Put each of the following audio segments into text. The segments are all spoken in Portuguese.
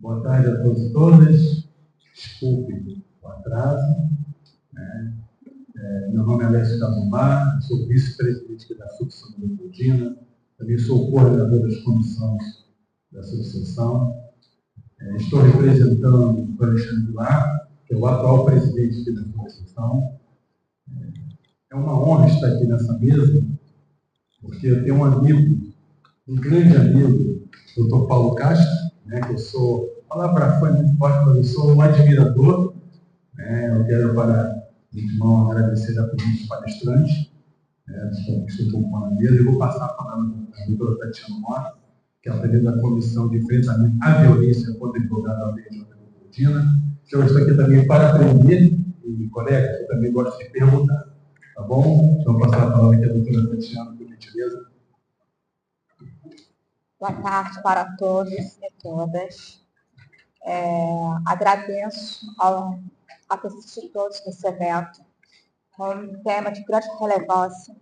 Boa tarde a todos e todas. Desculpe o atraso. Meu nome é Alessio Camombar, sou vice-presidente da Associação da Leopoldina, também sou coordenador das comissões da associação. Estou representando o Alexandre Vilar, que é o atual presidente da associação. É uma honra estar aqui nessa mesa, porque eu tenho um amigo, um grande amigo, o Dr. Paulo Castro, que eu sou, a palavra foi muito forte, mas eu sou um admirador. Eu quero, para de antemão, agradecer a presença dos palestrantes, que estão ocupando a mesa. Eu vou passar a palavra à doutora Tatiana Mota, que é a presidente da Comissão de Enfrentamento à Violência contra a Igualdade da Legião da Leopoldina. Eu estou aqui também para aprender, e, colegas, eu também gosto de perguntar, tá bom? Então, vou passar a palavra aqui à doutora Tatiana, por gentileza. Boa tarde para todos e todas. Agradeço a presença de todos nesse evento, com um tema de grande relevância,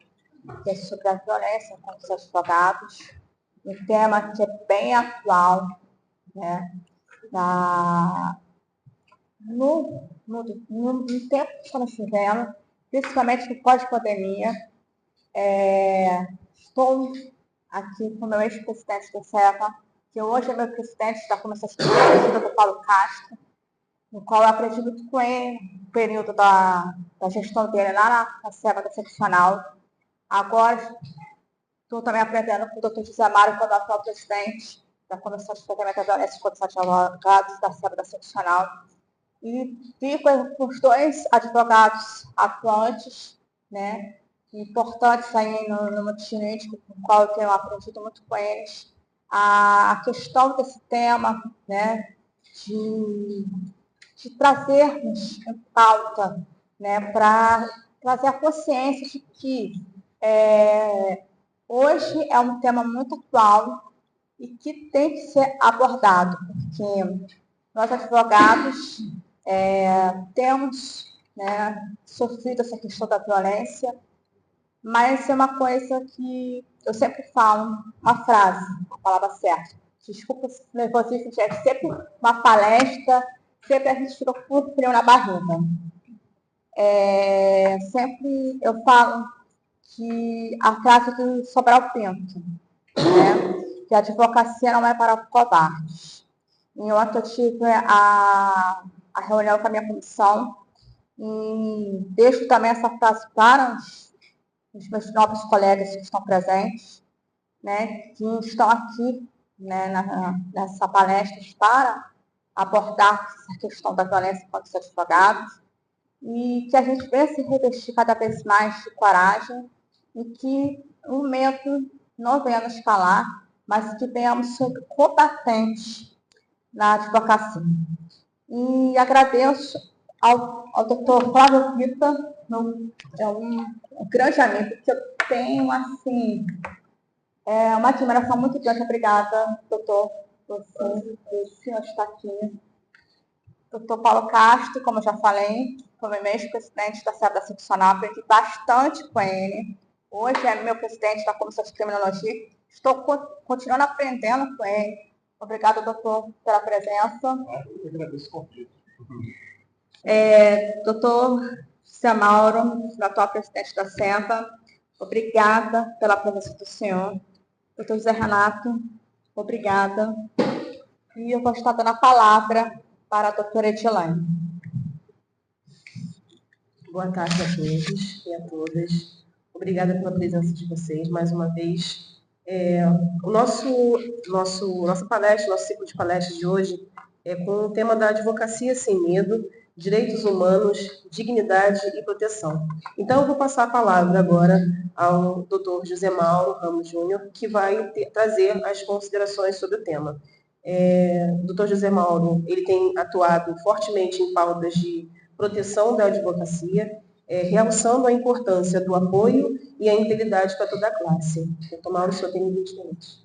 que é sobre a violência contra os advogados, um tema que é bem atual, no tempo que estamos vivendo, principalmente no pós-pandemia. Estou aqui com o meu ex-presidente do SEVA, que hoje é meu presidente da Comissão de Defesa, do Paulo Castro, no qual eu aprendi muito com ele no período da gestão dele lá na SEVA da seccional. Agora, estou também aprendendo com o Dr. José Mário, que é o atual presidente da Comissão de Enfrentamento à Violência contra os Advogados da SEVA da seccional. E fico com os dois advogados atuantes, importantes aí no mundo jurídico, com o qual eu tenho aprendido muito com eles, a questão desse tema, de trazermos em pauta, para trazer a consciência de que hoje é um tema muito atual e que tem que ser abordado, porque nós advogados temos sofrido essa questão da violência, mas é uma coisa que eu sempre falo, uma frase, a palavra certa. Desculpa se nervosismo, é sempre uma palestra, sempre a gente fica com frio na barriga. Sempre eu falo que a frase do Sobral Pinto, que a advocacia não é para covardes. E ontem eu tive a reunião com a minha comissão e deixo também essa frase para os meus novos colegas que estão presentes, que estão aqui nessa palestra para abordar essa questão da violência contra os advogados e que a gente venha se revestir cada vez mais de coragem e que o medo não venha nos calar, mas que venhamos ser combatentes na advocacia. E agradeço ao Dr. Flávio Vita, é um grande amigo que eu tenho, assim, uma admiração muito grande. Obrigada, doutor, por senhor estar aqui. Dr. Paulo Castro, como eu já falei, como ex-presidente da SEVA da seccional, aprendi bastante com ele. Hoje é meu presidente da Comissão de Criminologia. Estou continuando aprendendo com ele. Obrigada, doutor, pela presença. Eu agradeço o convite. Doutor José Mauro, atual presidente da SEVA, obrigada pela presença do senhor. Doutor José Renato, obrigada. E eu vou estar dando a palavra para a doutora Edilane. Boa tarde a todos e a todas. Obrigada pela presença de vocês mais uma vez. Nossa palestra, nosso ciclo de palestras de hoje é com o tema da advocacia sem medo, direitos humanos, dignidade e proteção. Então, eu vou passar a palavra agora ao Dr. José Mauro Ramos Júnior, que vai trazer as considerações sobre o tema. Dr. José Mauro, ele tem atuado fortemente em pautas de proteção da advocacia, realçando a importância do apoio e a integridade para toda a classe. Dr. Mauro, o senhor tem 20 minutos.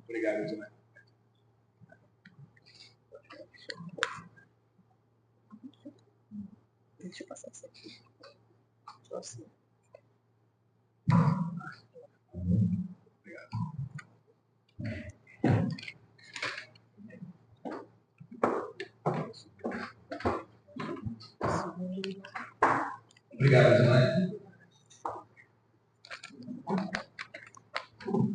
Obrigado, Edilane. Deixa eu passar isso aqui. Obrigado. Obrigado, Janaína.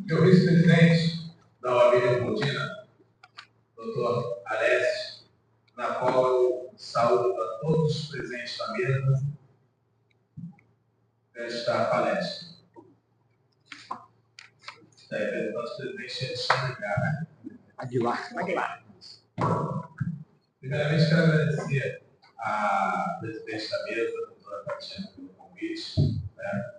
Meu vice-presidente da OAB Leopoldina, doutor Alessio, na qual eu saúdo a todos os presentes na mesa desta palestra. Representante do presidente Alexandre Gara. Aguilar. Primeiramente, quero agradecer à presidente da mesa, a doutora Tatiana, pelo convite, né,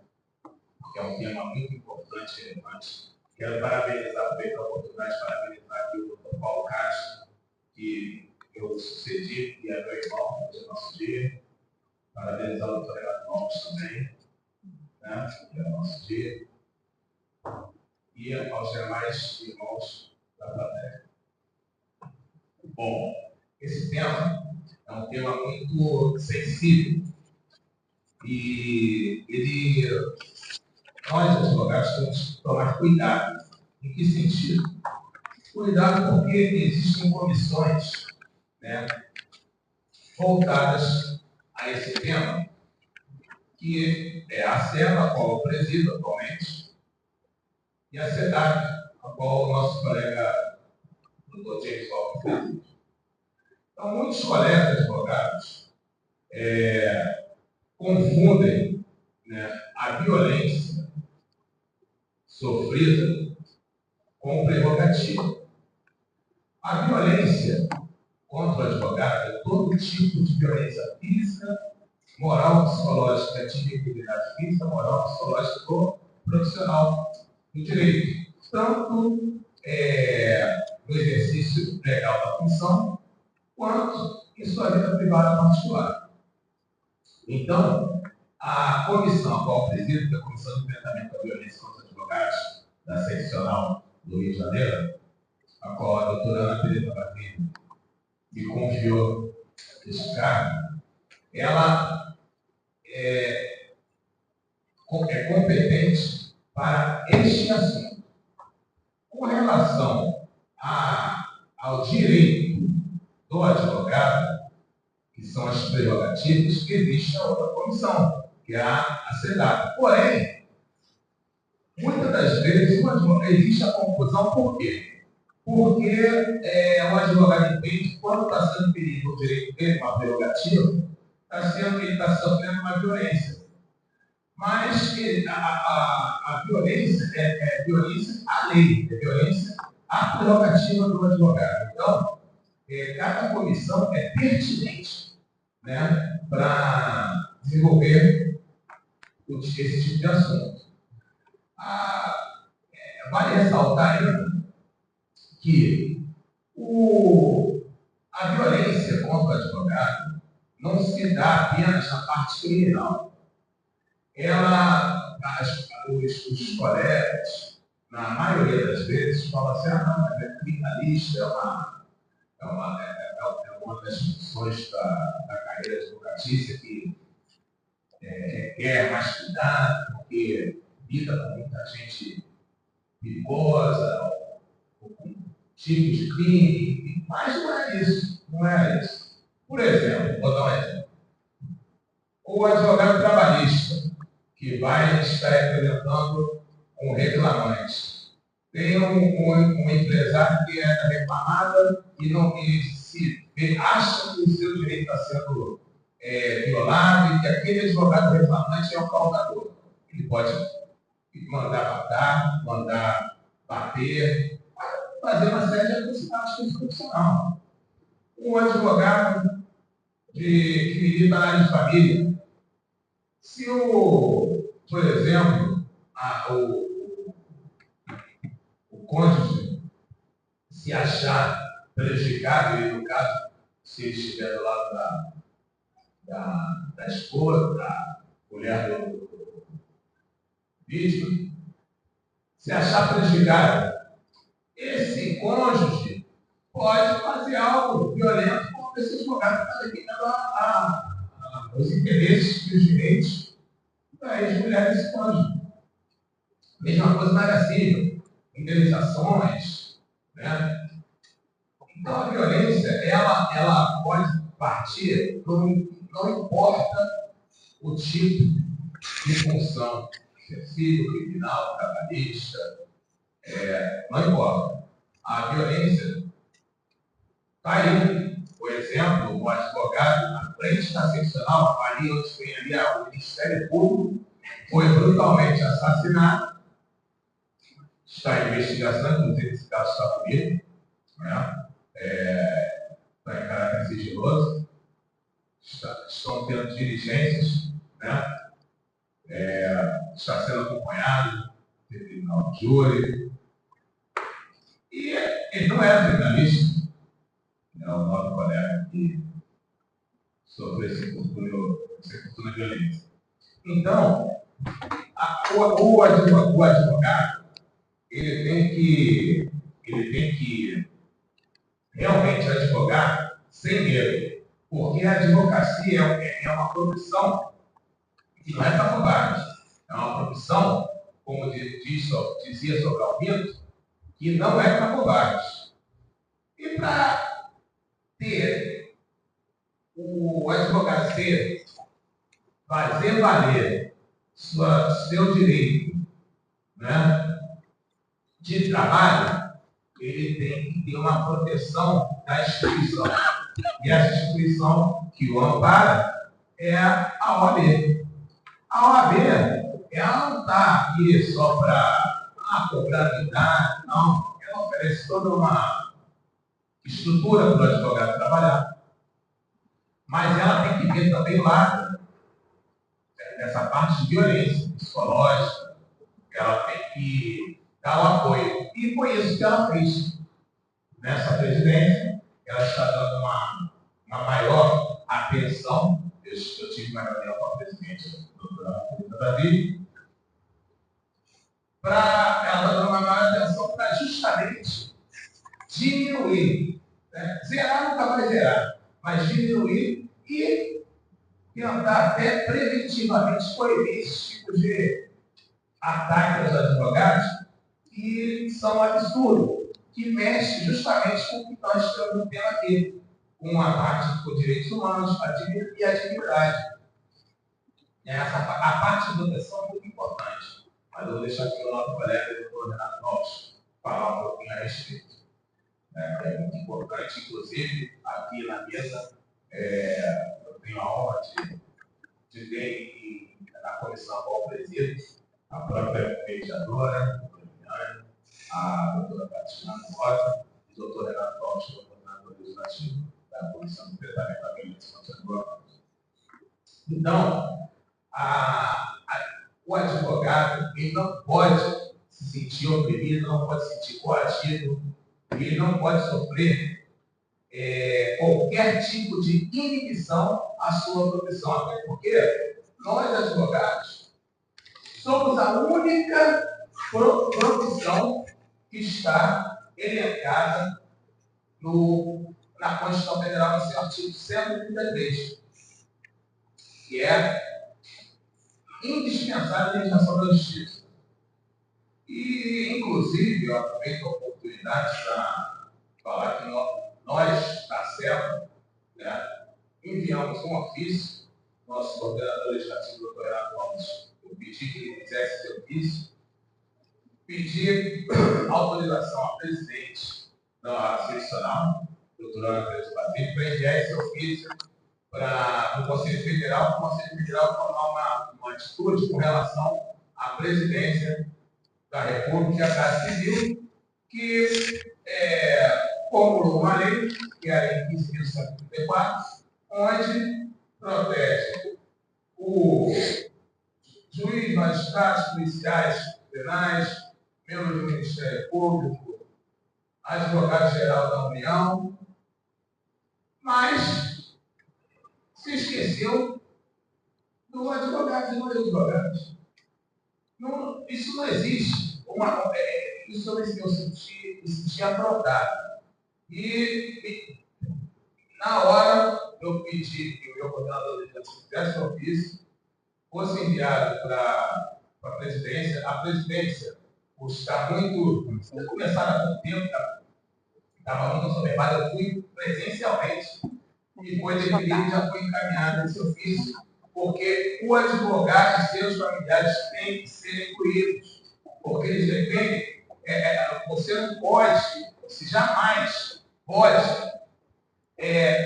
que é um tema muito importante e relevante. Quero parabenizar, aproveitar a oportunidade de parabenizar aqui o doutor Paulo Castro, que eu sucedi, e é meu irmão no nosso dia. Parabenizar o doutor Renato Alves também, né, que é o nosso dia. E aos demais irmãos da plateia. Bom, esse tema é um tema muito sensível e nós, advogados, temos que tomar cuidado. Em que sentido? Cuidado porque existem comissões, né, voltadas a esse tema, que é a SEMA, a qual eu presido atualmente, e a SEDAC, a qual o nosso colega Dr. James Walker preside. Então, muitos colegas advogados confundem, né, a violência sofrida com prerrogativa. A violência contra o advogado é todo tipo de violência física, moral, psicológica, de integridade física, moral, psicológica ou profissional do direito. Tanto no exercício legal da função, quanto em sua vida privada particular. Então, a comissão a qual presido, que é a Comissão de Enfrentamento à Violência contra Advogados, da Seccional do Rio de Janeiro, a qual a doutora Ana Tereza Batini me confiou esse cargo, ela é competente para este assunto. Com relação ao direito do advogado, que são as prerrogativas, que existe a outra comissão, que é a SEDAC. Porém, muitas das vezes existe a confusão. Por quê? Porque o advogado entende que quando está sendo ferido o direito dele, uma prerrogativa, ele está sofrendo uma violência. Mas a violência é violência à lei, é violência à prerrogativa do advogado. Então, cada comissão é pertinente, né, para desenvolver esse tipo de assunto. Vale ressaltar ainda que a violência contra o advogado não se dá apenas na parte criminal. Os colegas, na maioria das vezes, falam assim: não, é criminalista, é uma das funções da carreira advocatícia que requer mais cuidado, porque lida com muita gente perigosa, ou com tipos de crime, mas não é isso. Por exemplo, vou dar um exemplo. O advogado trabalhista, que vai estar representando um reclamante. Tem um empresário que é reclamada e acha que o seu direito está sendo violado e que aquele advogado reclamante é o causador. Ele pode mandar matar, mandar bater, fazer uma série de atrocidades constitucionais. Um advogado que milita na área de família, se por exemplo, o cônjuge se achar prejudicado, e no caso, se ele estiver do lado da esposa, da mulher do vítima, se achar prejudicado, esse cônjuge pode fazer algo violento contra esse advogado que está defendendo os interesses e os direitos da ex-mulher desse cônjuge. Mesma coisa na área civil, indenizações, Então, a violência, ela pode partir por não importa o tipo de função, se é civil, criminal, trabalhista, não importa. A violência está aí. Por exemplo, um advogado na frente da seccional, ali onde tem ali o Ministério Público, foi brutalmente assassinado. Está em investigação, inclusive esse caso está comigo, né? Está em caráter sigiloso. Estão tendo diligências, né? Está sendo acompanhado pelo tribunal de júri. E ele não era criminalista, é o nosso colega que sofreu esse cultura de violência. Então, o advogado, ele tem que realmente advogar sem medo, porque a advocacia é uma profissão que não é para covarde, é uma profissão, como dizia Sobral Pinto, que não é para covardes. E para ter o advogado fazer valer seu direito, né, de trabalho, ele tem que ter uma proteção da instituição. E essa instituição que o ampara é a OAB. A OAB, ela não está aqui só para cobrar idade, não. Ela oferece toda uma estrutura para o advogado trabalhar. Mas ela tem que ver também lá nessa parte de violência psicológica. Ela tem que dar o apoio. E foi isso que ela fez nessa presidência. Ela está dando uma maior atenção. Eu tive uma reunião com a presidente, a doutora Davi, ela está dando uma maior atenção para justamente diminuir. Né? Zerar nunca vai zerar, mas diminuir e tentar até preventivamente coibir esse tipo de ataque aos advogados que são absurdos, que mexe justamente com o que nós estamos tendo aqui, com a parte dos direitos humanos e a dignidade. A parte de proteção é muito importante, mas eu vou deixar aqui o nosso colega, o doutor Renato Alves, falar um pouquinho a respeito. É muito importante, inclusive, aqui na mesa, eu tenho a honra de ter na comissão qual presido a própria mediadora, a doutora Tatiana Rosa e o doutor Renato Alves, que é o coordenador legislativo da Comissão de Tratamento da Violência contra a Mulher. Então, o advogado, ele não pode se sentir oprimido, não pode se sentir coagido, ele não pode sofrer qualquer tipo de inibição à sua profissão, até porque nós, advogados, somos a única profissão que está elencada na Constituição Federal, no seu artigo 133, que é indispensável a legislação da justiça. E, inclusive, eu aproveito a oportunidade para falar que nós, da CEPA, né, enviamos um ofício, nosso coordenador legislativo, doutor Renato Alves, eu pedi que ele fizesse esse ofício, pedi autorização ao presidente da seccional, doutor André Basílio, para enviar esse ofício para o Conselho Federal, para o Conselho Federal tomar uma atitude com relação à presidência da República e à Casa Civil, que formulou uma lei, que é a Lei 15.134, onde protege o juiz, magistrados, policiais, penais, membros do Ministério Público, advogado-geral da União, mas se esqueceu do advogado e do advogado. Isso não existe. Isso eu me senti afrontado. E na hora eu pedi que o meu coordenador legislativo fizesse o ofício, fosse enviado para a presidência. A presidência, por estar muito. Se começar há muito tempo, estava muito assoberbada, eu fui presencialmente e foi definido, já foi encaminhado esse ofício, porque o advogado e seus familiares têm que ser incluídos, porque eles dependem, você não pode, você jamais pode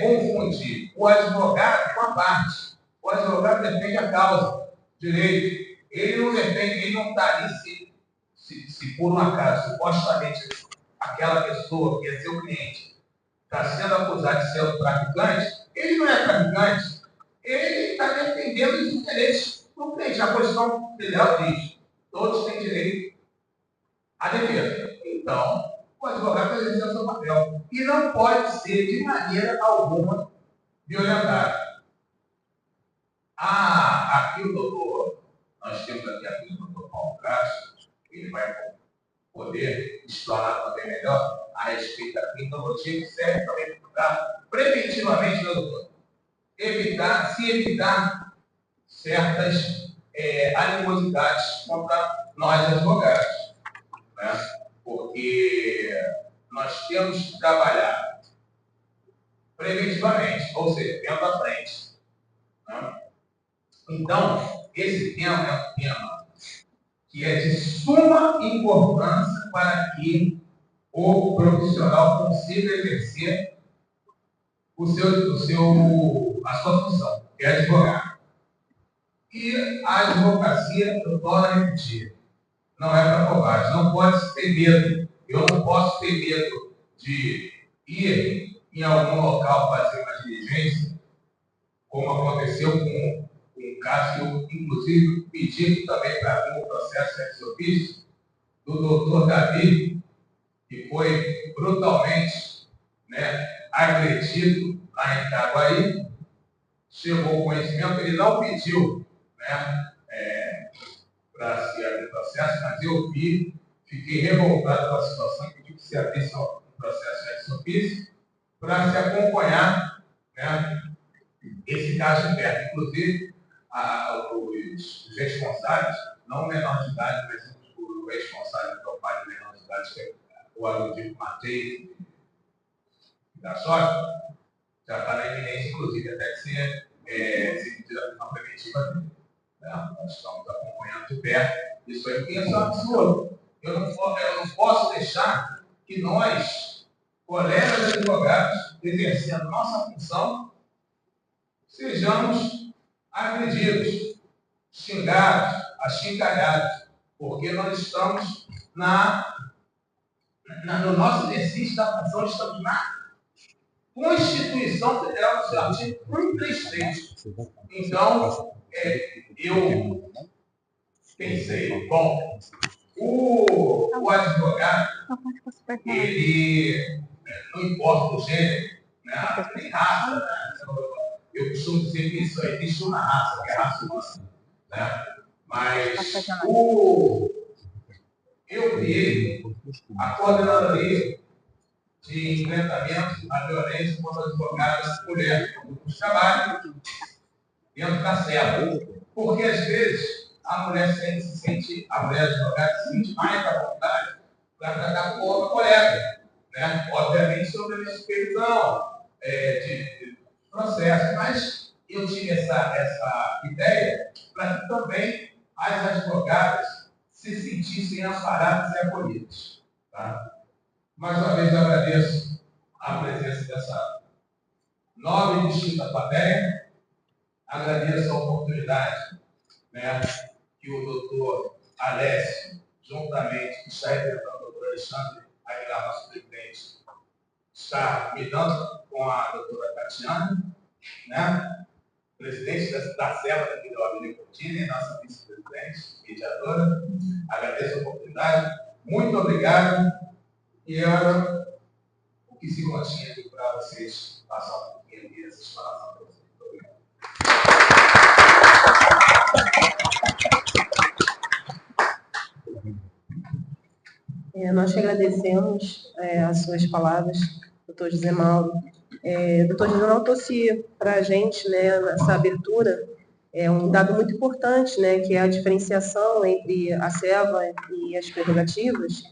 confundir o advogado com a parte. O advogado defende a causa, direito. Ele não defende, ele não está ali se por um acaso, supostamente, aquela pessoa que é seu cliente está sendo acusado de ser um traficante, ele não é traficante, ele está defendendo os interesses do cliente. A Constituição Federal diz, todos têm direito à defesa. Então, o advogado vai exercer o seu papel. E não pode ser, de maneira alguma, violentado. Aqui o doutor, nós temos aqui o doutor Paulo Castro, ele vai poder explorar também melhor a respeito da tecnologia que serve também para preventivamente, doutor, evitar certas animosidades contra nós advogados, né? Porque nós temos que trabalhar preventivamente, ou seja, vendo à frente, né? Então, esse tema é um tema que é de suma importância para que o profissional consiga exercer a sua função, que é advogar. E a advocacia, eu torno a repetir, não é para covarde, não pode ter medo. Eu não posso ter medo de ir em algum local fazer uma diligência, como aconteceu com um caso que eu, inclusive, pedi também para abrir um processo de ofício do doutor Davi, que foi brutalmente, né, agredido lá em Itaguaí. Chegou o conhecimento, ele não pediu, né, para se abrir processo, mas eu vi, fiquei revoltado com a situação e pedi que se abrisse um processo de ofício para se acompanhar, né, esse caso de perto. Inclusive, os responsáveis, não o menor de idade, mas o responsável, que é o pai do menor de idade, que é o Aludito Mateus da Sorte, já está na iminência, inclusive, até que ser pedida a prisão preventiva dele. Nós estamos acompanhando de perto isso aí, porque isso é um absurdo. Eu não posso deixar que nós, colegas advogados, exercendo nossa função, sejamos agredidos, xingados, achincalhados, porque nós estamos no nosso exercício da função, estamos na Constituição Federal, no seu artigo 133. Então, eu pensei, bom, o advogado, ele, não importa o gênero, né, nem raça, né, eu costumo dizer que isso aí existe uma raça, que é a raça humana, né? Mas eu criei a Coordenadoria de Enfrentamento à Violência contra Advogadas Mulheres, no grupo de trabalho, dentro da cela. Porque, às vezes, a mulher a mulher advogada se sente mais à vontade para tratar com outra colega, né? Obviamente, sobre a minha supervisão de processo, mas eu tive essa ideia para que também as advogadas se sentissem amparadas e acolhidas. Tá? Mais uma vez, eu agradeço a presença dessa nobre e distinta plateia, agradeço a oportunidade, né, que o doutor Alessio, juntamente, que está representando o doutor Alexandre Aguilar, nosso presidente, está me dando com a doutora Tatiana, né, presidente da cela da Vila Coutinho e nossa vice-presidente, mediadora. Agradeço a oportunidade, muito obrigado, e era o que se continha aqui para vocês passar um pouquinho aqui essa explanação para vocês. Muito obrigado. Nós te agradecemos as suas palavras, doutor José Mauro. Doutor José Mauro trouxe para a gente, né, nessa abertura, um dado muito importante, né, que é a diferenciação entre a SEVA e as prerrogativas.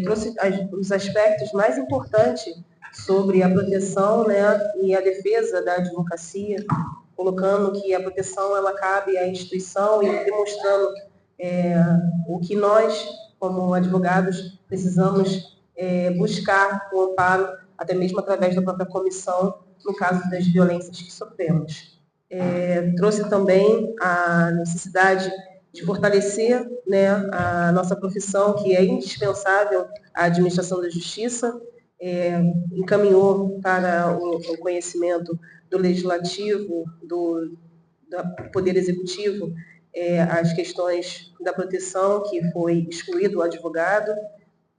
Trouxe os aspectos mais importantes sobre a proteção, né, e a defesa da advocacia, colocando que a proteção ela cabe à instituição e demonstrando o que nós, como advogados, precisamos buscar o amparo, até mesmo através da própria comissão, no caso das violências que sofremos. Trouxe também a necessidade de fortalecer, né, a nossa profissão, que é indispensável à administração da justiça, encaminhou para o conhecimento do Legislativo, do Poder Executivo, as questões da proteção, que foi excluído o advogado,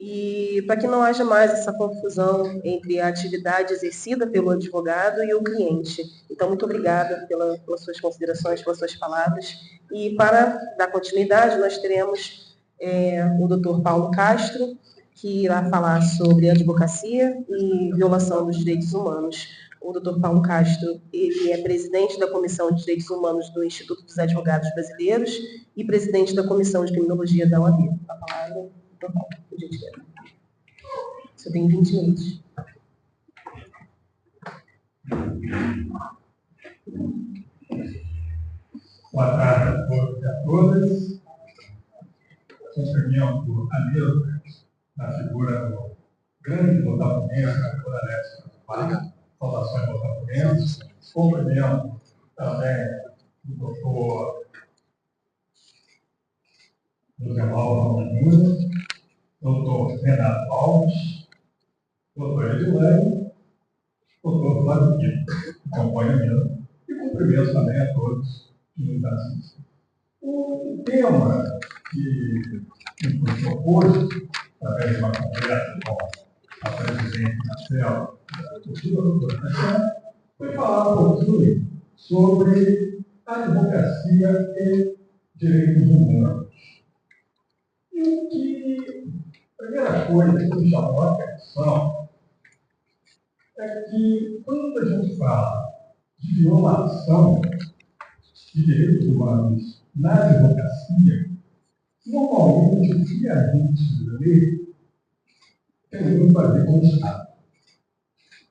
e para que não haja mais essa confusão entre a atividade exercida pelo advogado e o cliente. Então, muito obrigada pelas suas considerações, pelas suas palavras. E para dar continuidade, nós teremos o Dr. Paulo Castro, que irá falar sobre advocacia e violação dos direitos humanos. O Dr. Paulo Castro, ele é presidente da Comissão de Direitos Humanos do Instituto dos Advogados Brasileiros e presidente da Comissão de Criminologia da OAB. A palavra, Dr. Paulo, por gentileza. Você tem 20 minutos. Boa tarde a todos e a todas. Cumprimento a mesa na figura do grande Botafoguense, a figura Alex, saudações botafoguenses. Cumprimento também o doutor José Mauro Júnior, doutor Renato Alves, doutor Edilane, doutor Flávio Quito, que acompanha a mesa, e cumprimento também a todos que nos assistem. O tema que nos propôs, através de uma conversa com a presidente Marcelo, foi falar um pouquinho sobre advocacia e direitos humanos. E o que, a primeira coisa que me chamou a atenção é que, quando a gente fala de violação de direitos humanos na advocacia, normalmente o que a gente lê tem muito a ver com o Estado.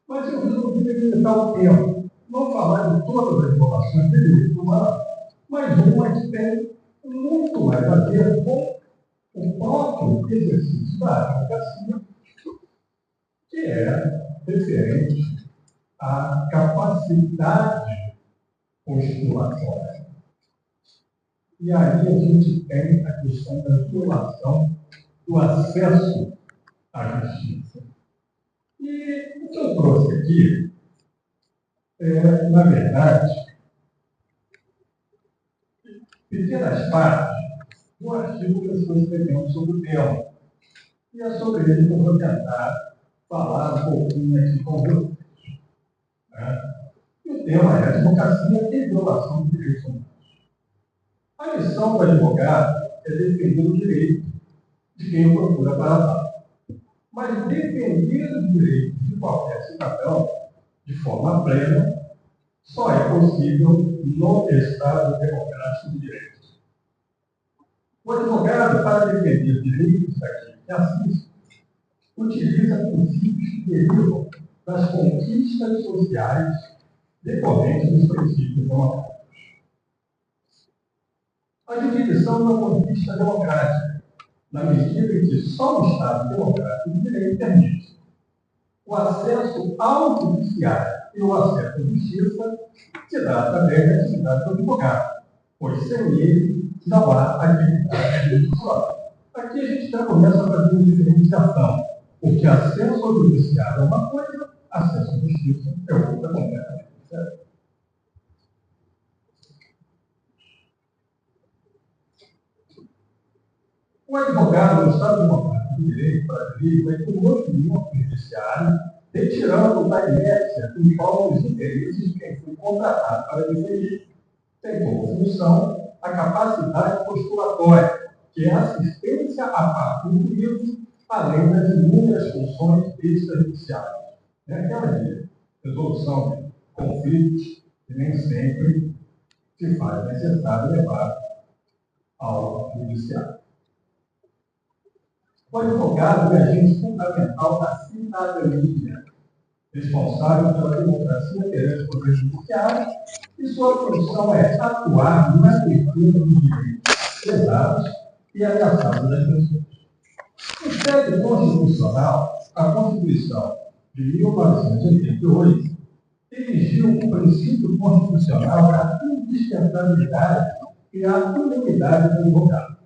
Mas eu resolvi limitar o tempo, não falar de todas as violações de direitos humanos, mas uma que tem muito mais a ver com o próprio exercício da advocacia, que é referente à capacidade postulatória. E aí a gente tem a questão da violação do acesso à justiça. E o que eu trouxe aqui na verdade, pequenas partes do artigo que eu estou escrevendo sobre o tema. E é sobre ele que eu vou tentar falar um pouquinho aqui com vocês. E o tema é advocacia e violação de direitos humanos. A missão do advogado é defender o direito de quem o procura para tal. Mas defender os direitos de qualquer cidadão de forma plena só é possível no Estado democrático de direito. O advogado, para defender direitos daquele que assiste, utiliza princípios que derivam das conquistas sociais decorrentes dos princípios democráticos. A definição da conquista democrática, na medida em que só o Estado democrático de direito permite o acesso ao judiciário e o acesso à justiça, se dá através da atividade do advogado, pois sem ele não há atividade judicial. Aqui a gente já começa a fazer uma diferenciação, porque acesso ao judiciário é uma coisa, acesso à justiça é outra completamente diferente. O advogado do Estado Democrático do Direito brasileiro vai construir um judiciário retirando da inércia em prol dos interesses de quem foi contratado para defender. Tem como função a capacidade postulatória, que é a assistência a fatos intuitivos, além das inúmeras funções extrajudiciais. É aquela de resolução de conflitos que nem sempre se faz necessário levar ao judiciário. O advogado é agente fundamental da cidadania. responsável pela democracia perante o poder judiciário, e sua função é atuar na defesa dos direitos pesados e ameaçados das pessoas. No sede constitucional, a Constituição de 1988 exigiu o princípio constitucional da indispensabilidade e a unanimidade do advogado.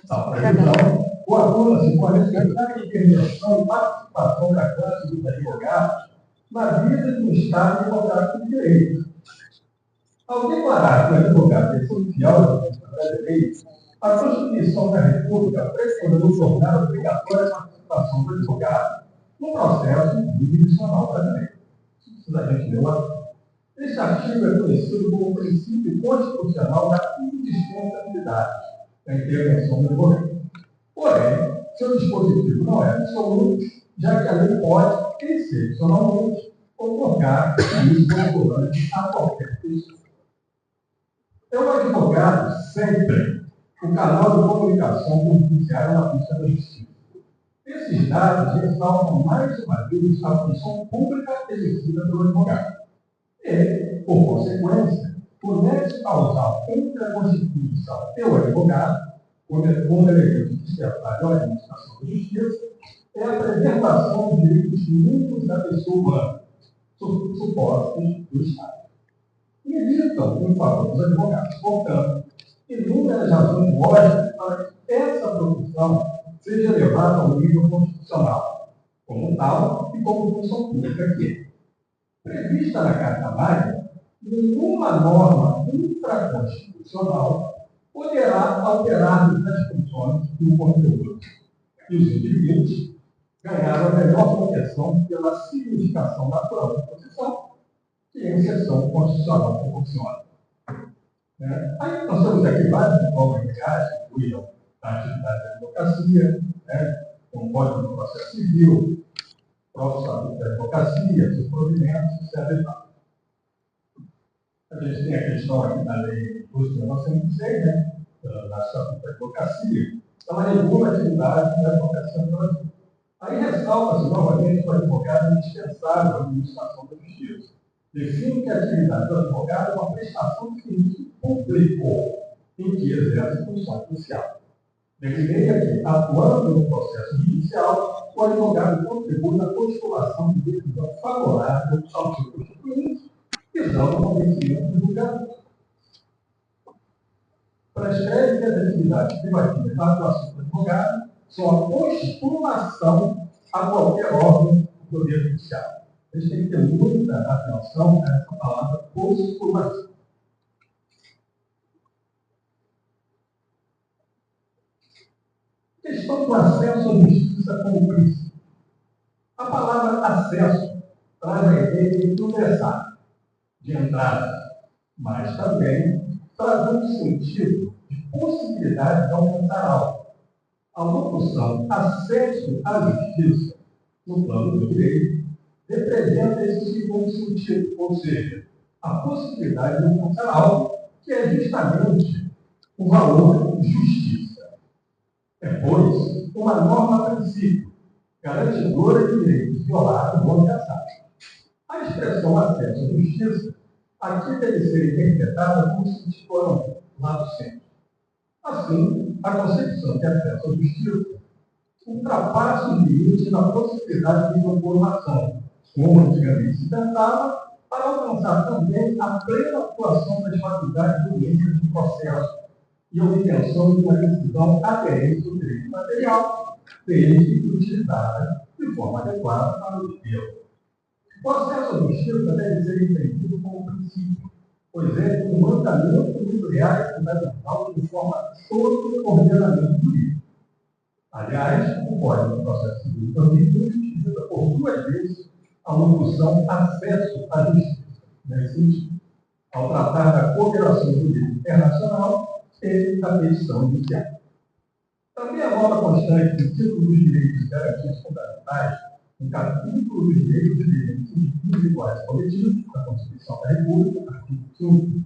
A previsão coaduna-se com a necessária intervenção e participação da classe dos advogados na vida do Estado democrático de direito. Ao declarar que o advogado é essencial à defesa da lei, a Constituição da República prescreveu tornar obrigatória a participação do advogado no processo jurisdicional brasileiro. Isso a gente leu aqui. Este artigo é conhecido como o princípio constitucional da indispensabilidade da intervenção do advogado. Porém, seu dispositivo não é absoluto, já que a lei pode, excepcionalmente, otorgar isso vinculante a qualquer pessoa. É o advogado sempre o canal de comunicação com o judiciário na busca da justiça. Esses dados ressaltam mais uma vez a função pública exercida pelo advogado. E, por consequência, o nexo causal entre a Constituição e o advogado, como elemento dissertável à administração da justiça, é a preservação dos direitos mínimos da pessoa humana, supostos do Estado. Militam em favor dos advogados, portanto, inúmeras razões lógicas para que essa profissão seja levada ao nível constitucional, como tal e como função pública que é. Prevista na Carta Magna, nenhuma norma infraconstitucional poderá alterar as funções e o conteúdo. E os indivíduos ganharam a melhor proteção pela significação natural da posição, que a inserção constitucional proporciona. Aí nós temos aqui várias normas legais que incluíam a atividade da advocacia, como o Código do Processo Civil, o próprio Estatuto da Advocacia, seus provimentos, etc. A gente tem a questão aqui da Lei 12.906, da Estatuto da Advocacia, ela regula a atividade da advocacia no Brasil. Aí ressalta-se novamente que o advogado é indispensável à administração da justiça. Define que a atividade do advogado é uma prestação de serviço público em que exerce função social. Delineia que, atuando no processo judicial, o advogado contribui na postulação de decisão favorável ao seu constituinte, visando o convencimento do julgador. Prescreve que as atividades privativas da atuação do advogado são a postulação a qualquer órgão do Poder Judiciário. A gente tem que ter muita atenção a essa palavra postulação. Questão do acesso à justiça como princípio. A palavra acesso traz a ideia de ingressar, de entrada, mas também traz um sentido de possibilidade de alcançar algo. A locução acesso à justiça, no plano do direito, representa esse segundo sentido, ou seja, a possibilidade de alcançar algo que é justamente o valor de justiça. É, pois, uma norma a princípio, garantidora de direitos violados ou ameaçados. A expressão acesso à justiça aqui deve ser interpretada como se estipulando lado centro. Assim, a concepção de acesso à justiça ultrapassa os limites da possibilidade de informação, como antigamente se pensava, para alcançar também a plena atuação das faculdades jurídicas do processo e a obtenção de uma decisão aderente ao direito material, desde que utilizada de forma adequada para o efeito. O processo à justiça deve ser entendido como princípio, pois é um mandamento nuclear e fundamental que forma todo o ordenamento jurídico. Aliás, o Código do Processo Civil também utiliza por duas vezes a locução acesso à justiça, nesse sentido, ao tratar da cooperação jurídica internacional e da petição judiciária. Também a nova constante do título dos direitos e garantias fundamentais, no capítulo dos direitos e deveres individuais e coletivos da Constituição da República, artigo 5,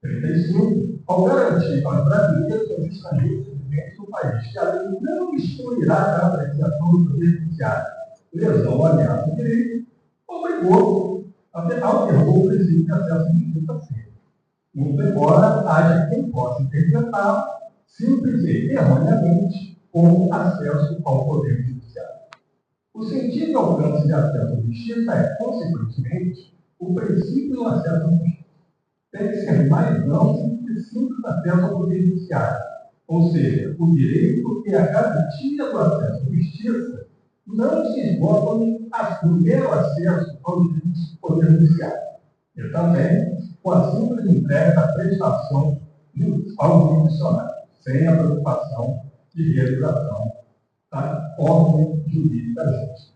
35, ao garantir aos brasileiros e aos estrangeiros residentes do país que a lei não excluirá da apreciação do Poder Judiciário lesão ou ameaça de direito, obrigou, alterou o princípio de acesso à justiça sempre. Muito embora haja quem possa interpretar simples e erroneamente como acesso ao poder judiciário. O sentido e alcance de acesso à justiça é, consequentemente, o princípio do acesso à justiça. Tem que ser mais amplo que simples acesso ao poder judiciário, ou seja, o direito e a garantia do acesso à justiça não se esgotam no mero acesso ao poder judiciário, e também com a simples entrega da prestação ao jurisdicionário, sem a preocupação de realização da ordem jurídica justa.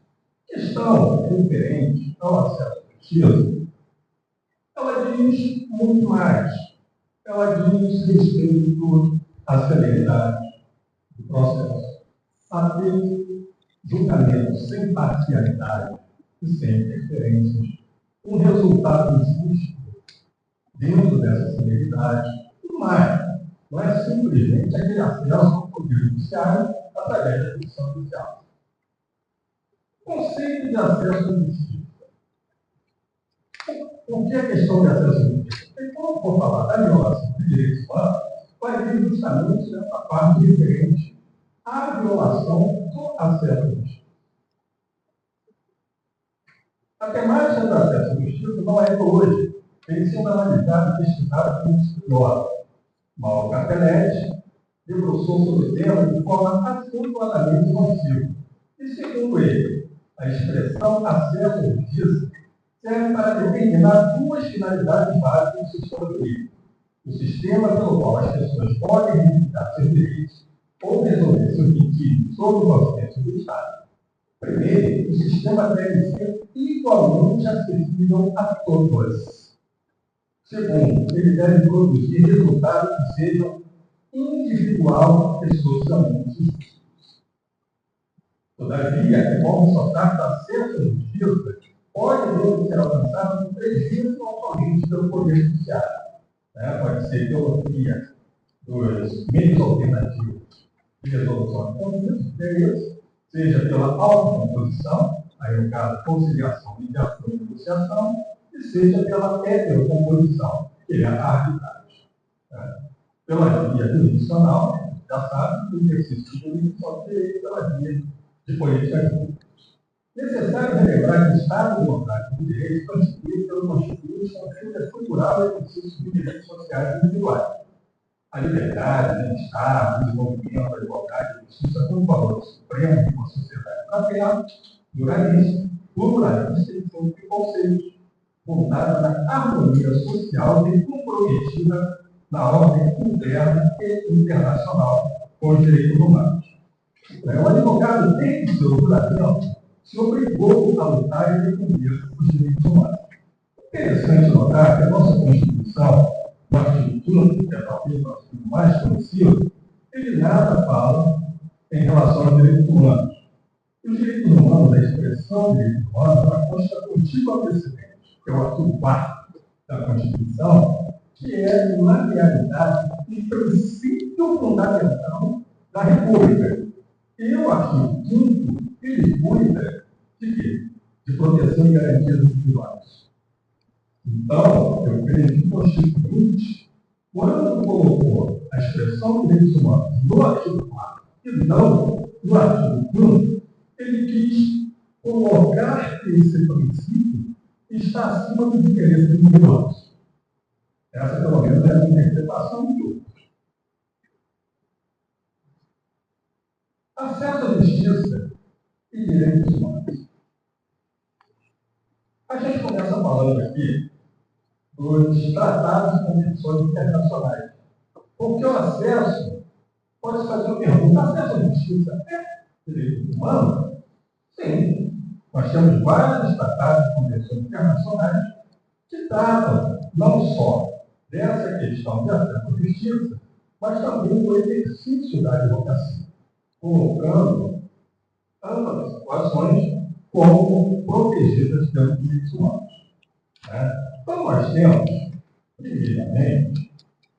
Questão referente ao acesso à justiça, ela diz muito mais. Ela diz respeito à celeridade do processo, a ter julgamento sem parcialidade e sem interferências, um resultado justo dentro dessa celeridade, e mais. Não é simplesmente aquele acesso ao poder judiciário através da justiça judicial. Conceito de acesso à justiça. Por que a questão de acesso à justiça? Porque quando for falar da violação de direitos humanos, vai vir justamente nessa parte referente à violação do acesso à justiça. A temática do acesso à justiça não é de hoje. Tem sido analisada e pesquisada por estudiosos. Mauro Capelletti debruçou sobre o tema de forma acentuadamente nociva. E, segundo ele, a expressão acesso à justiça serve para determinar duas finalidades básicas do sistema jurídico. O sistema pelo qual as pessoas podem reivindicar seus direitos ou resolver seus litigios sob o auxílio do Estado. Primeiro, o sistema deve ser igualmente acessível a todos. Segundo, ele deve produzir resultados que sejam individual e socialmente justos. Todavia, é bom ressaltar que o acesso à justiça pode mesmo ser alcançado com prejuízo não somente pelo Poder Judiciário. Pode ser pela via dos meios alternativos de resolução de conflitos, seja pela autocomposição, aí no caso, conciliação, mediação e negociação, e seja pela heterocomposição, que é a arbitragem. Pela via jurisdicional, já sabe que o exercício jurídico só tem pela via de política pública. Necessário relembrar que o Estado democrático de direito constituído pelo Constituinte com fim estrutural e exercício de direitos sociais individuais. A liberdade, o bem-estar, o desenvolvimento, a igualdade e a justiça como valores supremos de uma sociedade fraterna, pluralista e sem conceitos, fundada na harmonia social e comprometida na ordem interna e internacional com os direitos humanos. O advogado, desde seu juramento, se obrigou a lutar e defender os direitos humanos. Interessante notar que a nossa Constituição, no artigo 5, que é talvez o artigo mais conhecido, ele nada fala em relação aos direitos humanos. Os direitos humanos, a expressão de direitos humanos, ela consta contigo ao precedente, que é o artigo 4 da Constituição, que é, na realidade, um princípio fundamental da República. E o artigo 5 ele cuida de quê? De proteção e garantia dos individuais. Então, eu creio que o Constituinte, quando colocou a expressão de direitos humanos no artigo 4 e não no artigo 5, ele quis colocar que esse princípio está acima dos interesses individuais. Essa, pelo menos, é a interpretação de outros. Acesso à justiça e direitos humanos. A gente começa falando aqui dos tratados e convenções internacionais. Porque o acesso, pode fazer uma pergunta, acesso à justiça é direito humano? Sim. Nós temos vários tratados e convenções internacionais que tratam não só dessa questão de acesso à justiça, mas também do exercício da advocacia, colocando ambas as situações como protegidas pelos direitos humanos. Então, nós temos, primeiramente,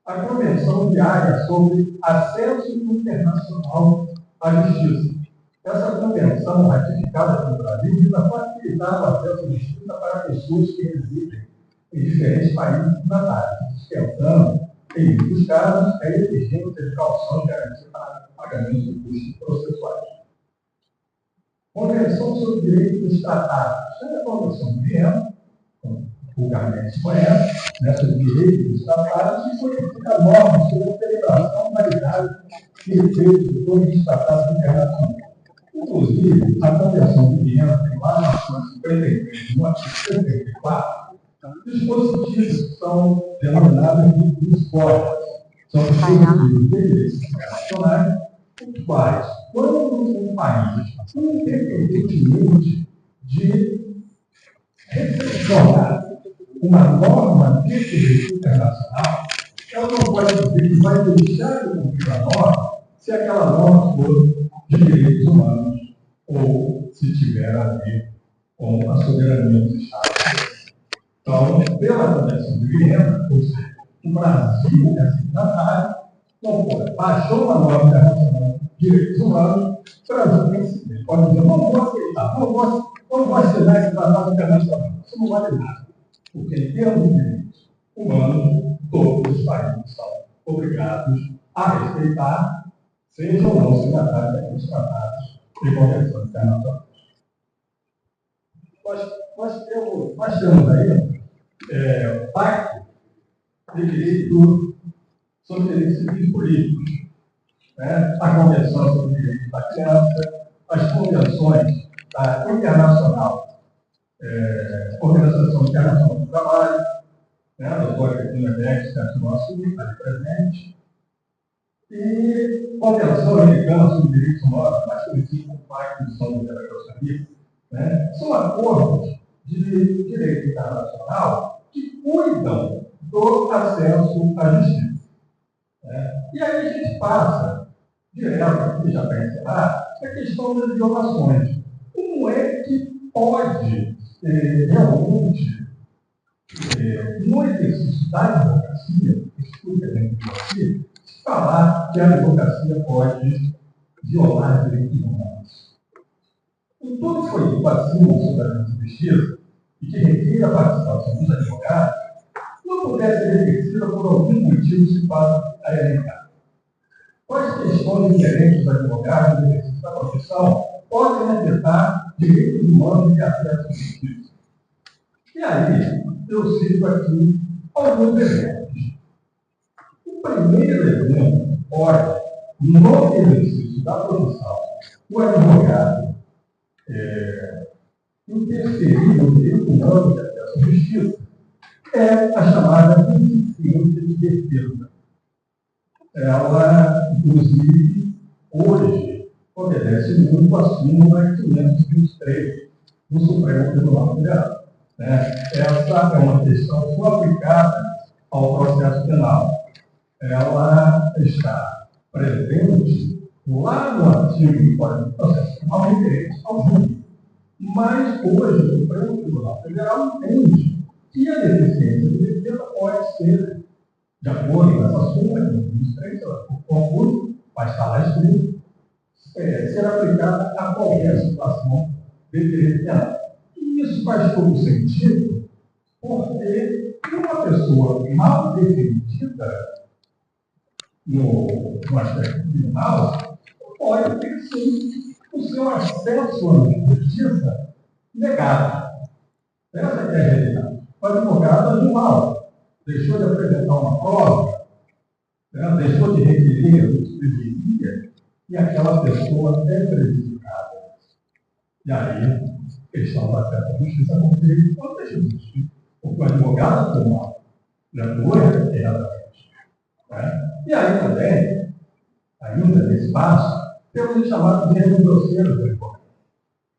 a Convenção Diária sobre Acesso Internacional à Justiça. Essa convenção ratificada pelo Brasil visa facilitar o acesso à justiça para pessoas que residem em diferentes países natais, dispensando, em muitos casos, a exigência de calção e garantia para pagamento de custos processuais. Convenção sobre o direito dos tratados. Essa é a Convenção de Viena, como vulgarmente se conhece, sobre o direito dos tratados, e codifica normas sobre a celebração, validade e efeito de todos os tratados internacionais. Inclusive, a Convenção de Viena tem lá no artigo 53, no artigo 74, dispositivos que são denominados de esportes. São dispositivos de direitos internacionais, os quais, quando um país, independentemente de recepcionar uma norma de direito internacional, ela não pode dizer que vai deixar de cumprir a norma se aquela norma for de direitos humanos ou se tiver a ver com a soberania dos Estados. Então, pela Convenção de Viena, ou seja, o Brasil é signatário, não pode. Baixou uma norma internacional de direitos humanos, o Brasil tem que seguir. Pode dizer, não vou aceitar, não vou assinar esse tratado internacional. Isso não vale nada. Porque, em termos de direitos humanos, todos os países são obrigados a respeitar, sejam ou não signatários daqueles tratados e convenções internacionais. Nós temos aí o Pacto de Direito sobre Direitos Civis e Políticos, a Convenção sobre o Direito da Criança, as convenções da Internacional, Organização Internacional do Trabalho, a doutora Cristina Beck, que assinou a sua, está ali presente, e Convenção Americana sobre Direitos Humanos, mais conhecido como Pacto de São José da Costa Rica, são acordos de direito internacional que cuidam do acesso à justiça. E aí a gente passa direto, aqui já para encerrar, a questão das violações. Como é que pode realmente, no exercício da advocacia, estudo que a gente viu aqui, falar que a advocacia pode violar direitos humanos? Em tudo que foi dito acima sobre a justiça, e que requer a participação dos advogados, não pudesse ser exercida por algum motivo se passa a elencar. Quais questões inerentes dos advogados no exercício da profissão podem afetar direitos humanos e acesso à justiça? E aí, eu cito aqui alguns exemplos. O primeiro exemplo pode, no exercício da profissão, o advogado interferir no direito humano de acesso à justiça é a chamada deficiência de defesa. Ela, inclusive, hoje, obedece muito à súmula 523 do Supremo Tribunal Federal. Essa é uma questão só aplicada ao processo penal. Ela está presente lá no artigo do Código de Processo Penal referente ao júri. Mas hoje o Supremo Tribunal Federal entende que a deficiência de defesa pode ser, de acordo com essa súmula, o concurso, vai estar lá escrito, ser aplicada a qualquer situação de direito penal. E isso faz todo sentido, porque uma pessoa mal defendida no aspecto criminal pode ter, sim, o seu acesso à justiça negado. Essa é a realidade. O advogado agiu mal, deixou de apresentar uma prova, deixou de requerer o que deveria, e aquela pessoa é prejudicada. E aí, a questão da acesso à justiça confere quanto é justo. Porque o advogado foi mal, não foi erradamente. E aí também, ainda nesse passo, temos o chamado de erro grosseiro do advogado.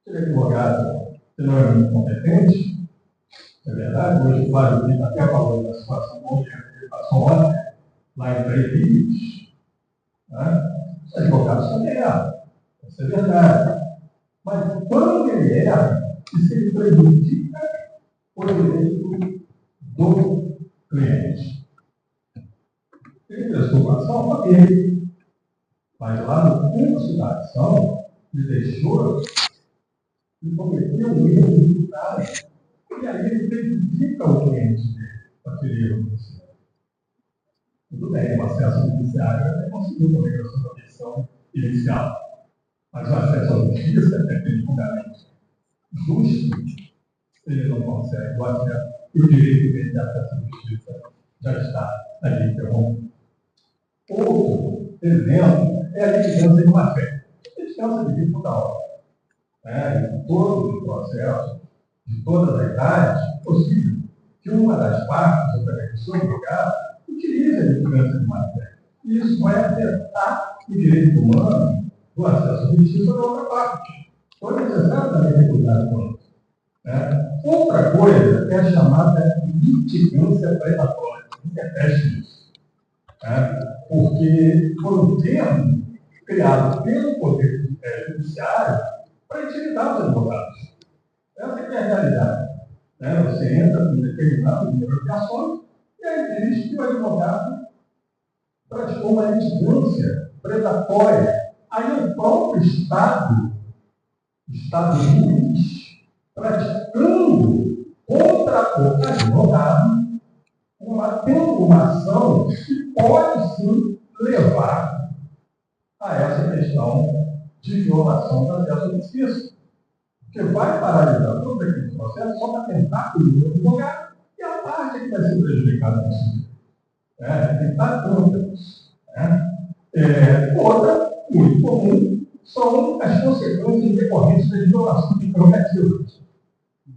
Se ele é advogado, se não é muito competente, é verdade, hoje o Flávio Brito até falou da situação onde ele passou ontem, lá em Três Rios. Os advogados também erram, isso é verdade. Mas quando ele erra, isso ele prejudica o direito do cliente. Ele prestou ação, ok. Mas lá no curso da ação, me deixou e cometeu um erro militar. E aí ele prejudica o cliente dele com aquele erro. Tudo bem, o acesso ao judiciário até conseguiu com a migração da petição inicial. Mas o acesso à justiça é tecnicamente justo, ele não consegue o acesso, e o direito dele de acesso à justiça já está ali interrompido. Outro exemplo é a litigância de má fé. A litigância de risco da hora. Em todos os processos, de todas as áreas, é possível que uma das partes, ou também o seu advogado, utilize a litigância de má fé. Isso vai afetar o direito humano do acesso à justiça da outra parte. Então é necessário também ter cuidado com isso. Outra coisa é a chamada litigância predatória. Não é teste isso. Porque foi um termo criado pelo Poder Judiciário para intimidar os advogados. Essa é a realidade. Você entra com um determinado número de ações e aí diz que o advogado praticou uma litigância predatória. Aí o próprio Estado juiz, praticando contra o advogado, tendo uma ação que pode sim levar a essa questão de violação do acesso à justiça. Porque vai paralisar todo aquele processo só para tentar punir o advogado e a parte que vai ser prejudicada no sentido. Tem que estar contra isso. Outra, muito comum, são as consequências decorrentes das violações de prerrogativas.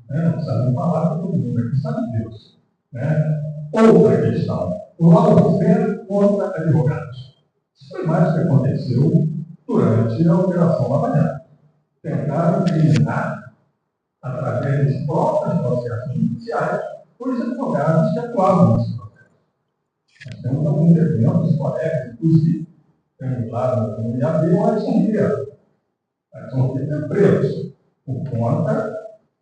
Não precisamos falar para todo mundo aqui, sabe Deus. Outra questão, o lawfare contra advogados. Isso foi mais o que aconteceu durante a Operação Lava Jato. Tentaram incriminar, através dos próprios processos judiciais, os advogados que atuavam nesse processo. Nós temos alguns exemplos, colegas, inclusive, temos lá no IAB o Edson Vieira. Edson Vieira é preso por conta,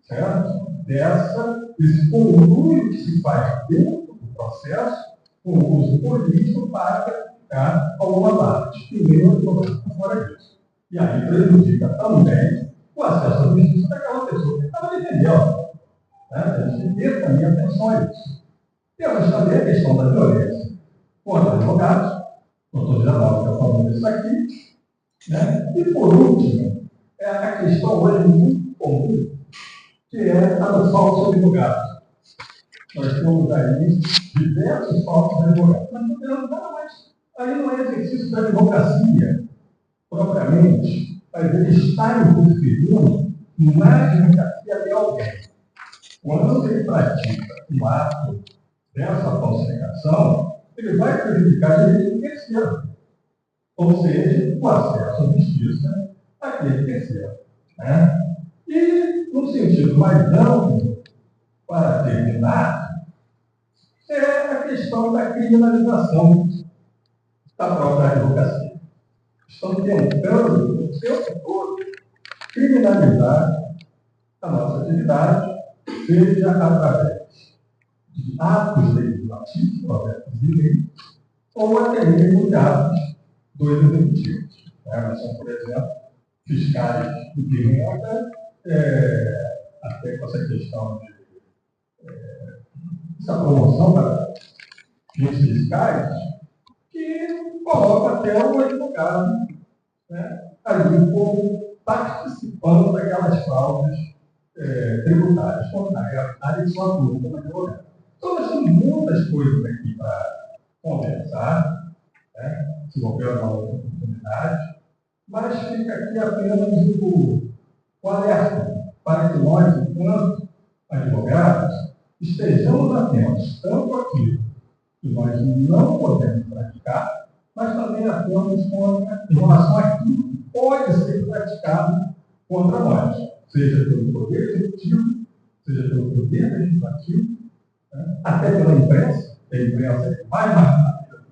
certo, desse conluio que se faz dentro do processo com o uso político para praticar alguma parte. E nem o advogado por fora disso. E aí prejudica também o acesso à justiça daquela pessoa que estava defendendo. A gente tem que ter também atenção a isso. Temos também a questão da violência contra advogados. O doutor Geraldo está falando disso aqui. E por último, é a questão hoje muito comum, que é a do falso advogado. Nós temos aí diversos falsos advogados. Mas não temos nada mais. Aí não é exercício da advocacia propriamente, mas ele está interferindo na advocacia de alguém. Quando ele pratica um ato dessa falsificação, ele vai prejudicar o direito do terceiro. Ou seja, o acesso à justiça daquele terceiro. E, no sentido mais amplo, para terminar, é a questão da criminalização da própria advocacia. Estão tentando, o tempo todo, criminalizar a nossa atividade, seja através de atos legislativos, projetos de lei, ou até mesmo de atos do executivo. Nós somos, por exemplo, fiscais de renda, até com essa questão de essa promoção para fins fiscais, que coloca até o advogado ali como participando daquelas fraudes tributárias, quando na realidade ele só atua como advogado. Então, nós temos muitas coisas aqui para conversar, se houver uma outra oportunidade, mas fica aqui apenas o alerta para que nós, enquanto advogados, estejamos atentos tanto àquilo que nós não podemos praticar, mas também atentos em relação àquilo que pode ser praticado contra nós, seja pelo Poder Executivo, seja pelo Poder Legislativo, até pela imprensa, a imprensa é mais marcada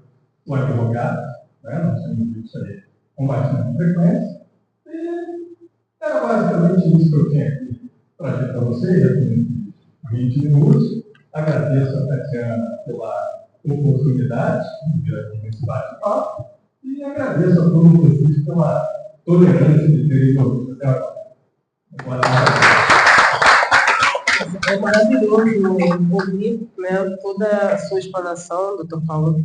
o advogado, nós temos isso aí com bastante frequência, e era basicamente isso que eu tinha aqui para dizer para vocês, aqui 20 minutos. Agradeço a Tatiana pela oportunidade de vir aqui nesse bate-papo e agradeço a todos vocês tolerância de direito. Boa tarde. É maravilhoso ouvir, né, toda a sua explanação, doutor Paulo,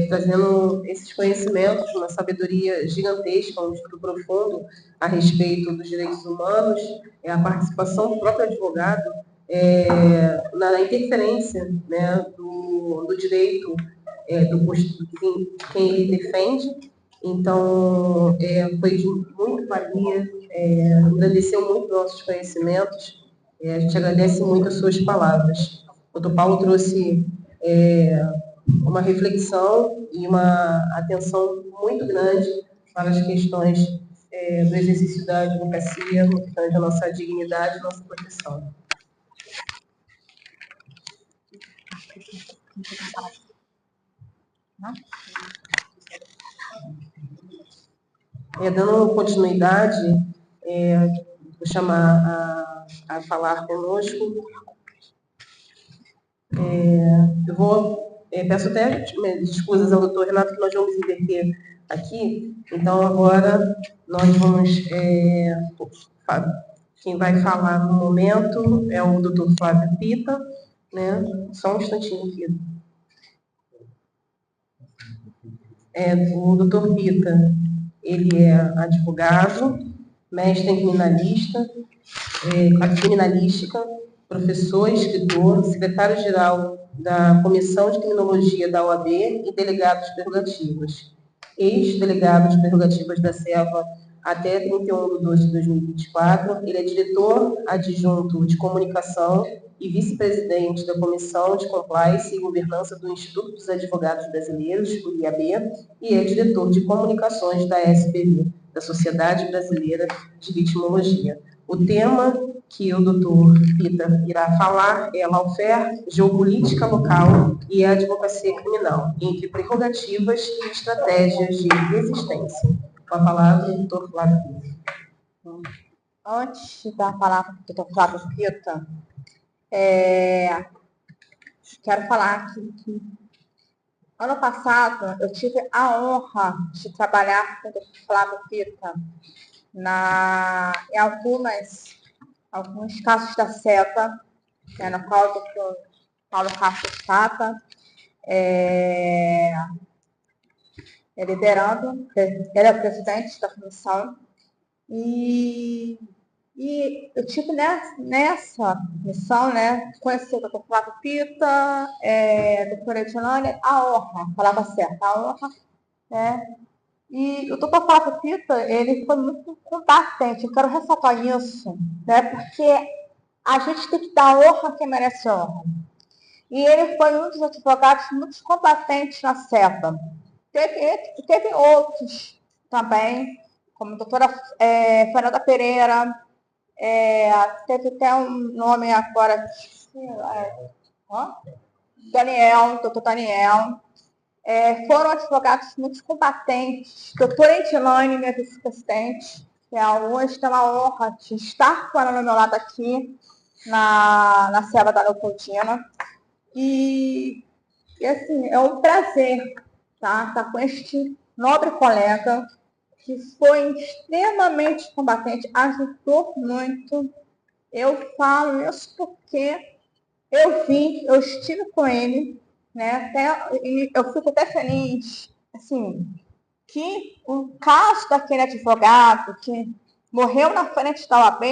trazendo esses conhecimentos, uma sabedoria gigantesca, um estudo profundo a respeito dos direitos humanos, a participação do próprio advogado na interferência, né, do direito de quem ele defende. Então, foi de muito valia, engrandeceu muito nossos conhecimentos. A gente agradece muito as suas palavras. O doutor Paulo trouxe uma reflexão e uma atenção muito grande para as questões do exercício da advocacia, no que tange a nossa dignidade e nossa proteção. Dando continuidade, vou chamar a falar conosco. Peço até desculpas ao doutor Renato que nós vamos inverter aqui. Então, agora, nós vamos... quem vai falar no momento é o doutor Flávio Pita, né? Só um instantinho aqui. O doutor Pita, ele é advogado, mestre em criminalística, professor, escritor, secretário-geral da Comissão de Criminologia da OAB e delegado de prerrogativas. Ex-delegado de prerrogativas da SEVA até 31 de 2 de 2024. Ele é diretor adjunto de comunicação e vice-presidente da Comissão de Compliance e Governança do Instituto dos Advogados Brasileiros, o IAB, e é diretor de comunicações da SBV, da Sociedade Brasileira de Vitimologia. O tema que o doutor Pita irá falar é lawfare, geopolítica local e a advocacia criminal, entre prerrogativas e estratégias de resistência. Com a palavra, o doutor Flávio Pita. Antes de dar a palavra para o doutor Flávio Pita, quero falar que ano passado eu tive a honra de trabalhar com o doutor Flávio Pita em alguns casos da SEVA, no qual o doutor Paulo Castro estava liderando, ele é o presidente da comissão, e eu tive nessa missão, conhecer o doutor Flávio Pita, a doutora Edilane, a honra, a palavra certa, a honra, E o doutor Flávio Pita, ele foi muito combatente, eu quero ressaltar isso, porque a gente tem que dar honra a quem merece honra. E ele foi um dos advogados muito combatentes na SEVA. Teve outros também, como a doutora Fernanda Pereira, teve até um nome agora, doutor Daniel. Foram advogados muito combatentes. Doutora Edilane, minha vice-presidente, que hoje tem a honra de estar com ela no meu lado aqui, na SEVA da Leopoldina. E assim, é um prazer estar com este nobre colega, que foi extremamente combatente, ajudou muito. Eu falo isso porque eu estive com ele, eu fico até feliz, assim, que o caso daquele advogado que morreu na frente da OAB,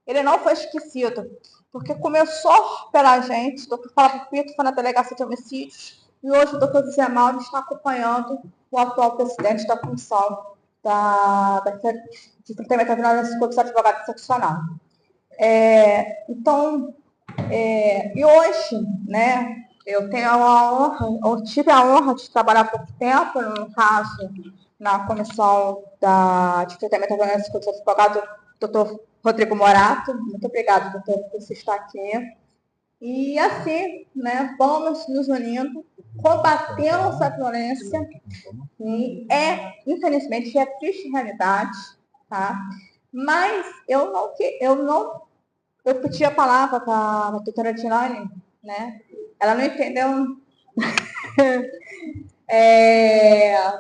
ele não foi esquecido, porque começou pela gente, o doutor Flávio Pita foi na delegacia de homicídios, e hoje o doutor Zé Mauro está acompanhando o atual presidente da comissão de tratamento da violência contra os advogados seccional. E hoje, eu tive a honra de trabalhar há pouco tempo, no caso, na comissão de tratamento da violência contra os advogados, doutor Rodrigo Morato. Muito obrigada, doutor, por você estar aqui. E assim, vamos nos unindo, combatendo essa violência, e infelizmente, é triste realidade, tá? Mas eu pedi a palavra para a doutora Edilane, ela não entendeu,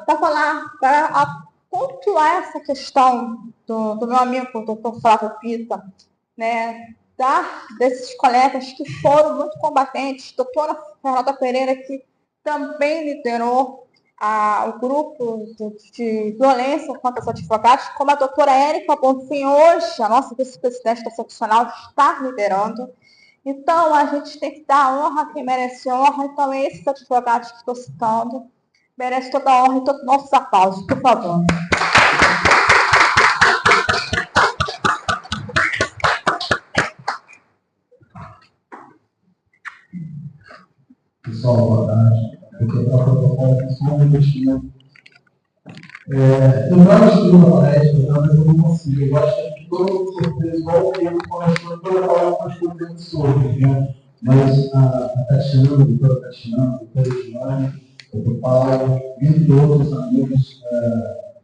para falar, para pontuar essa questão do meu amigo, o doutor Flávio Pita, né, desses colegas que foram muito combatentes, doutora Fernanda Pereira, que também liderou o grupo de violência contra os advogados, como a doutora Érica Bonfim, hoje, a nossa vice-presidente da seccional, está liderando. Então, a gente tem que dar honra a quem merece honra. Então, esses advogados que estou citando merecem toda a honra e todos os nossos aplausos, por favor. Pessoal, boa tarde. Eu quero dar protocolo que só um investimento. Eu não estudo na palestra, mas eu não consigo. Eu acho que todo surpresa, igual o tempo, começou toda a aula com as coisas sobre, né? Mas a Tatiana, a doutora Tatiana, a doutora Giane, o doutor Paulo, entre outros amigos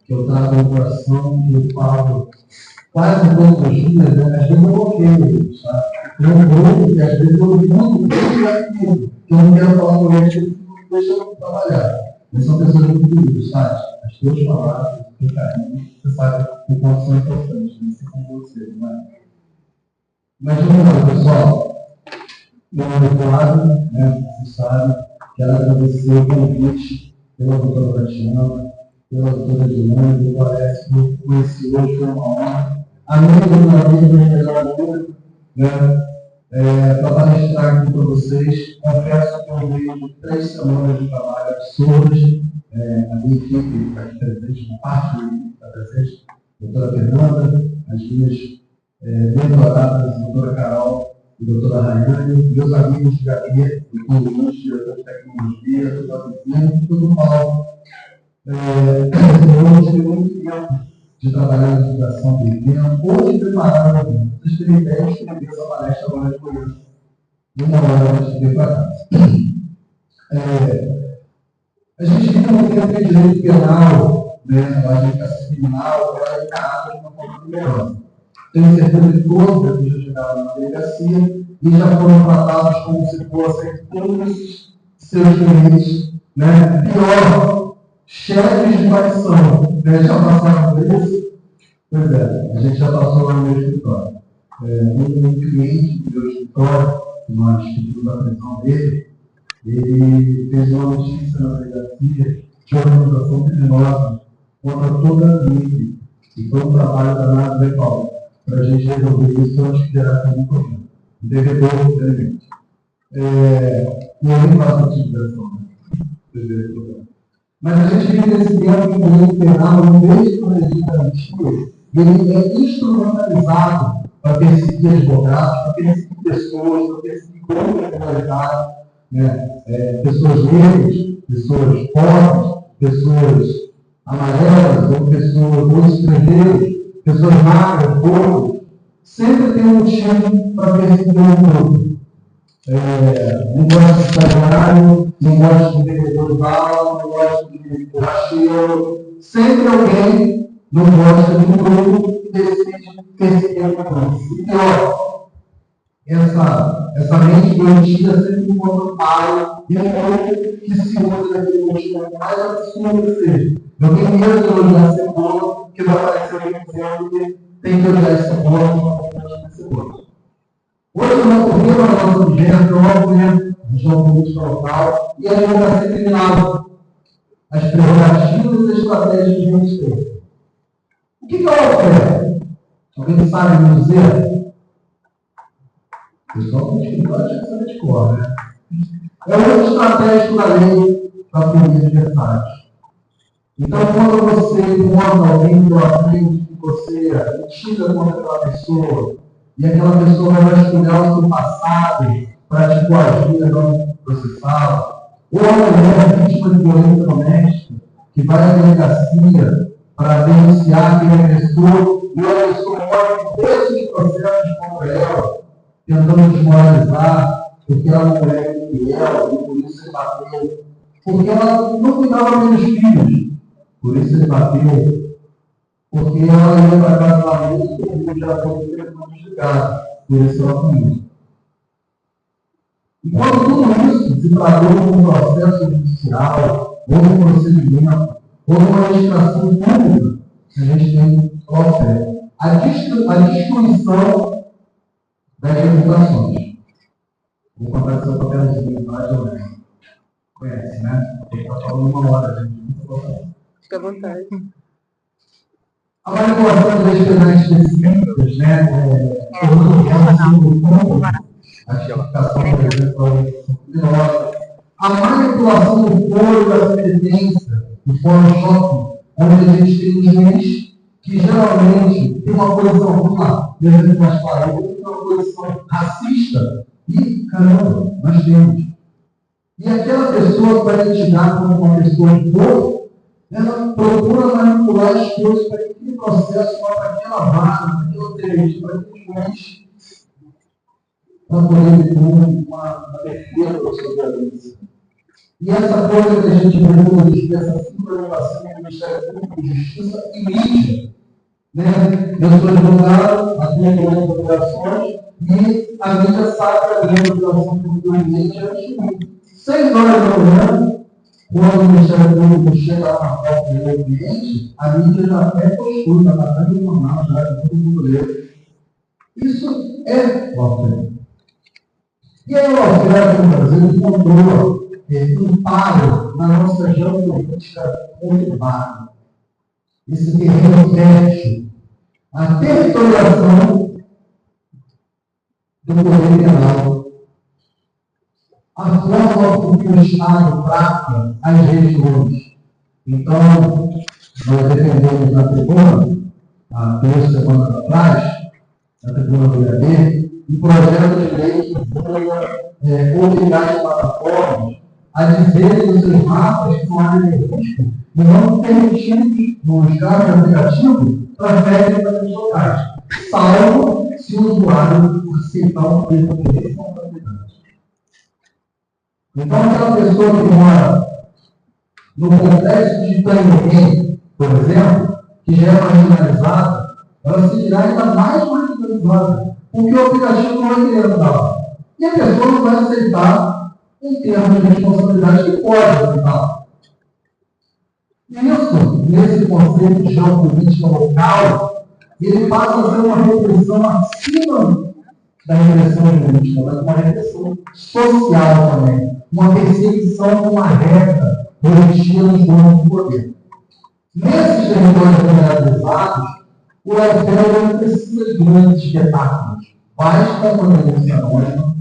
que eu trago no coração, que eu falo quase todos os dias, né? Às vezes eu bloqueio eles, tá? Tem um grupo que às vezes eu muito que eu não quero falar com eles, eu fico deixando trabalhar. Mas são pessoas muito queridas, sabe? As tuas palavras, o teu carinho, você sabe o quanto são importantes, né? Assim como você, não é? Mas vamos lá, pessoal. Meu nome é Flávio, né? Vocês sabem. Quero agradecer o convite pela doutora Tatiana, pela doutora Giane, me parece que eu conheci hoje, foi uma honra. Amigo do meu amigo, meu melhor amigo, né? Para palestrar aqui para vocês, confesso que eu vejo 3 semanas de trabalho absurdas. A minha equipe está aqui presente, uma parte da equipe está presente, a doutora Fernanda, as minhas mentoradas, a doutora Carol e a doutora Rayane, meus amigos de gabinete, economistas, diretor de tecnologia, doutor Vizinho, tudo Paulo. Eu tive muito tempo de trabalhar na divulgação do evento, ou de preparar o evento. Vocês terem ideia, eu escrevi essa palestra agora de manhã, de 1 hora antes de ir para casa. A gente vive no tempo de direito penal, né, a educação criminal, ela é encarada de uma forma melhor. Tenho certeza que todos aqui já chegaram na delegacia e já foram tratados como se fossem todos seus clientes, né? Pior, chefes de facção, né? Já passaram por isso? Pois é, a gente já passou lá no meu escritório. Um cliente do meu escritório, que nós pedimos a atenção dele, ele fez uma notícia na delegacia de organização criminosa contra toda a equipe. E foi um trabalho danado, né, Paulo? Para a gente resolver isso antes de gerar algum problema. Devedor, infelizmente. E eu nem faço utilização, né? Mas a gente vive nesse tempo que o direito penal, em vez de corrigir garantias, ele é instrumentalizado para perseguir advogados, para perseguir pessoas, para perseguir contra a criminalidade, né? Pessoas negras, pessoas pobres, pessoas amarelas, ou pessoas ou estrangeiros, pessoas magras, gordas, sempre tem um motivo para perseguir o outro. Não gosto de estagiário, não gosto de vendedor de bala, não gosto de borracheiro. Sempre alguém não gosta de um grupo que decide perseguir o outro. E pior, essa mente doentia sempre encontra um pai e um outro que se usa daquele motivo mais absurdo que seja. Eu tenho medo de elogiar a cebola, que vai aparecer alguém dizendo que tem que olhar essa cebola de uma forma de cebola. Hoje eu não corri para a nossa vigência, óbvio, região política local, e a democracia criminal, as prerrogativas e as estratégias que a gente tem. O que é a oferta? Alguém sabe me dizer? O pessoal do escritório já sabe de cor, né? É o uso estratégico da lei para punir adversários. Então, quando você encontra alguém que aprende que você mentira contra aquela pessoa, e aquela pessoa vai vasculhar o seu passado para te coagir a não processá-la, ou a mulher vítima de violência doméstica, que vai à delegacia para denunciar quem é a pessoa, e a pessoa pode ter esses processos contra ela, tentando desmoralizar, porque ela não é fiel, e por isso ele bateu, porque ela não cuidava dos filhos, por isso ele bateu. Porque ela ia para casa da luz e ele já foi desligado. Por isso ela comigo. E quando tudo isso se traduz num processo judicial, ou num procedimento, ou numa legislação pública, a gente tem lawfare. A destruição das reputações. Vou contar do seu papelzinho, tá, Giovanni? Conhece, né? Ele está falando uma hora, gente. Fica à vontade. A manipulação das experiências específicas, né? A tipificação, por exemplo, a manipulação do foro da sentença, do foro choque, onde a gente tem um juiz que geralmente tem uma posição, vamos lá, mesmo mais claro, tem uma posição racista, e caramba, nós temos. E aquela pessoa, para identificar como uma pessoa boa, ela procura manipular as coisas para que aquele processo vá para aquela vaga, para aquela televisão, para aquele juiz, para poder ter uma defesa da sua violência. E essa coisa que a gente vê essa sincronização do Ministério Público de Justiça e mídia. Né? Eu sou advogado, atuo em grandes operações, e a mídia sabe que a grande operação do cliente é antes de 6 horas da manhã, quando o Ministério Público chega lá na porta do meu cliente, a mídia já até postura, está batendo no jornal, já é todo mundo lê. Isso é lawfare. E aí o lawfare no Brasil encontrou um paro na nossa geopolítica conturbada. Esse terreno fértil, a territoriação do poder penal, a forma como o Estado trata as regiões. Então, nós defendemos na tribuna, há 2 semanas atrás, na tribuna do IAB, um projeto de lei que vai obrigar as plataformas a dizer os seus mapas que são áreas de risco e não permitir nos carros de aplicativo trafeguem nos locais, salvo se o usuário aceitar um termo de responsabilidade. Então, aquela pessoa que mora no contexto de Tanguém, por exemplo, que já é marginalizada, ela se dirá ainda mais marginalizada, porque o aplicativo não vai querer andar. E a pessoa não vai aceitar um termo de responsabilidade que pode aceitar. Isso, nesse conceito de geopolítica local, ele passa a ser uma repressão acima da repressão jurídica, mas uma repressão social também, uma perseguição de uma regra revestida nos donos do poder. Nesses territórios generalizados, o lawfare não precisa de grandes espetáculos. Basta uma denúncia anônima.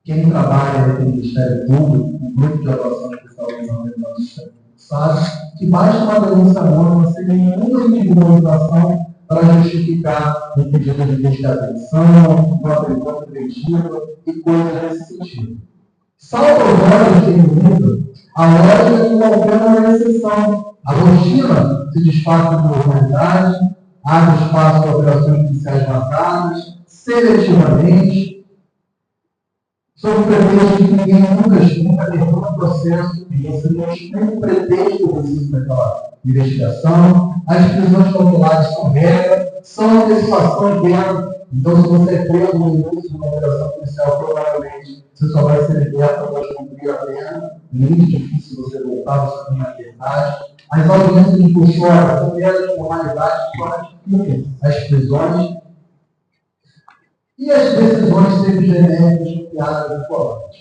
Quem trabalha no Ministério Público, um grupo de atuação especial do Ministério Público, sabe que basta uma denúncia anônima sem nenhuma individualização para justificar um pedido de investigação, uma pergunta preventiva e coisas nesse sentido. Salvo os olhos de mundo, a lógica é que o lawfare é uma exceção. A rotina se disfarça por normalidade, abre espaço para operações judiciais marcadas, seletivamente, sob o pretexto de que ninguém nunca terminou um processo e você não tem um pretexto possível daquela investigação. As prisões cautelares são regra, são antecipações dela. Então, se você é preso no início de uma operação policial, provavelmente você só vai ser liberto após cumprir a pena. É muito difícil você voltar, você tem a liberdade. As audiências de custodia são meras formalidades que ratificam as prisões. E as decisões sempre genéricas criadas e coladas.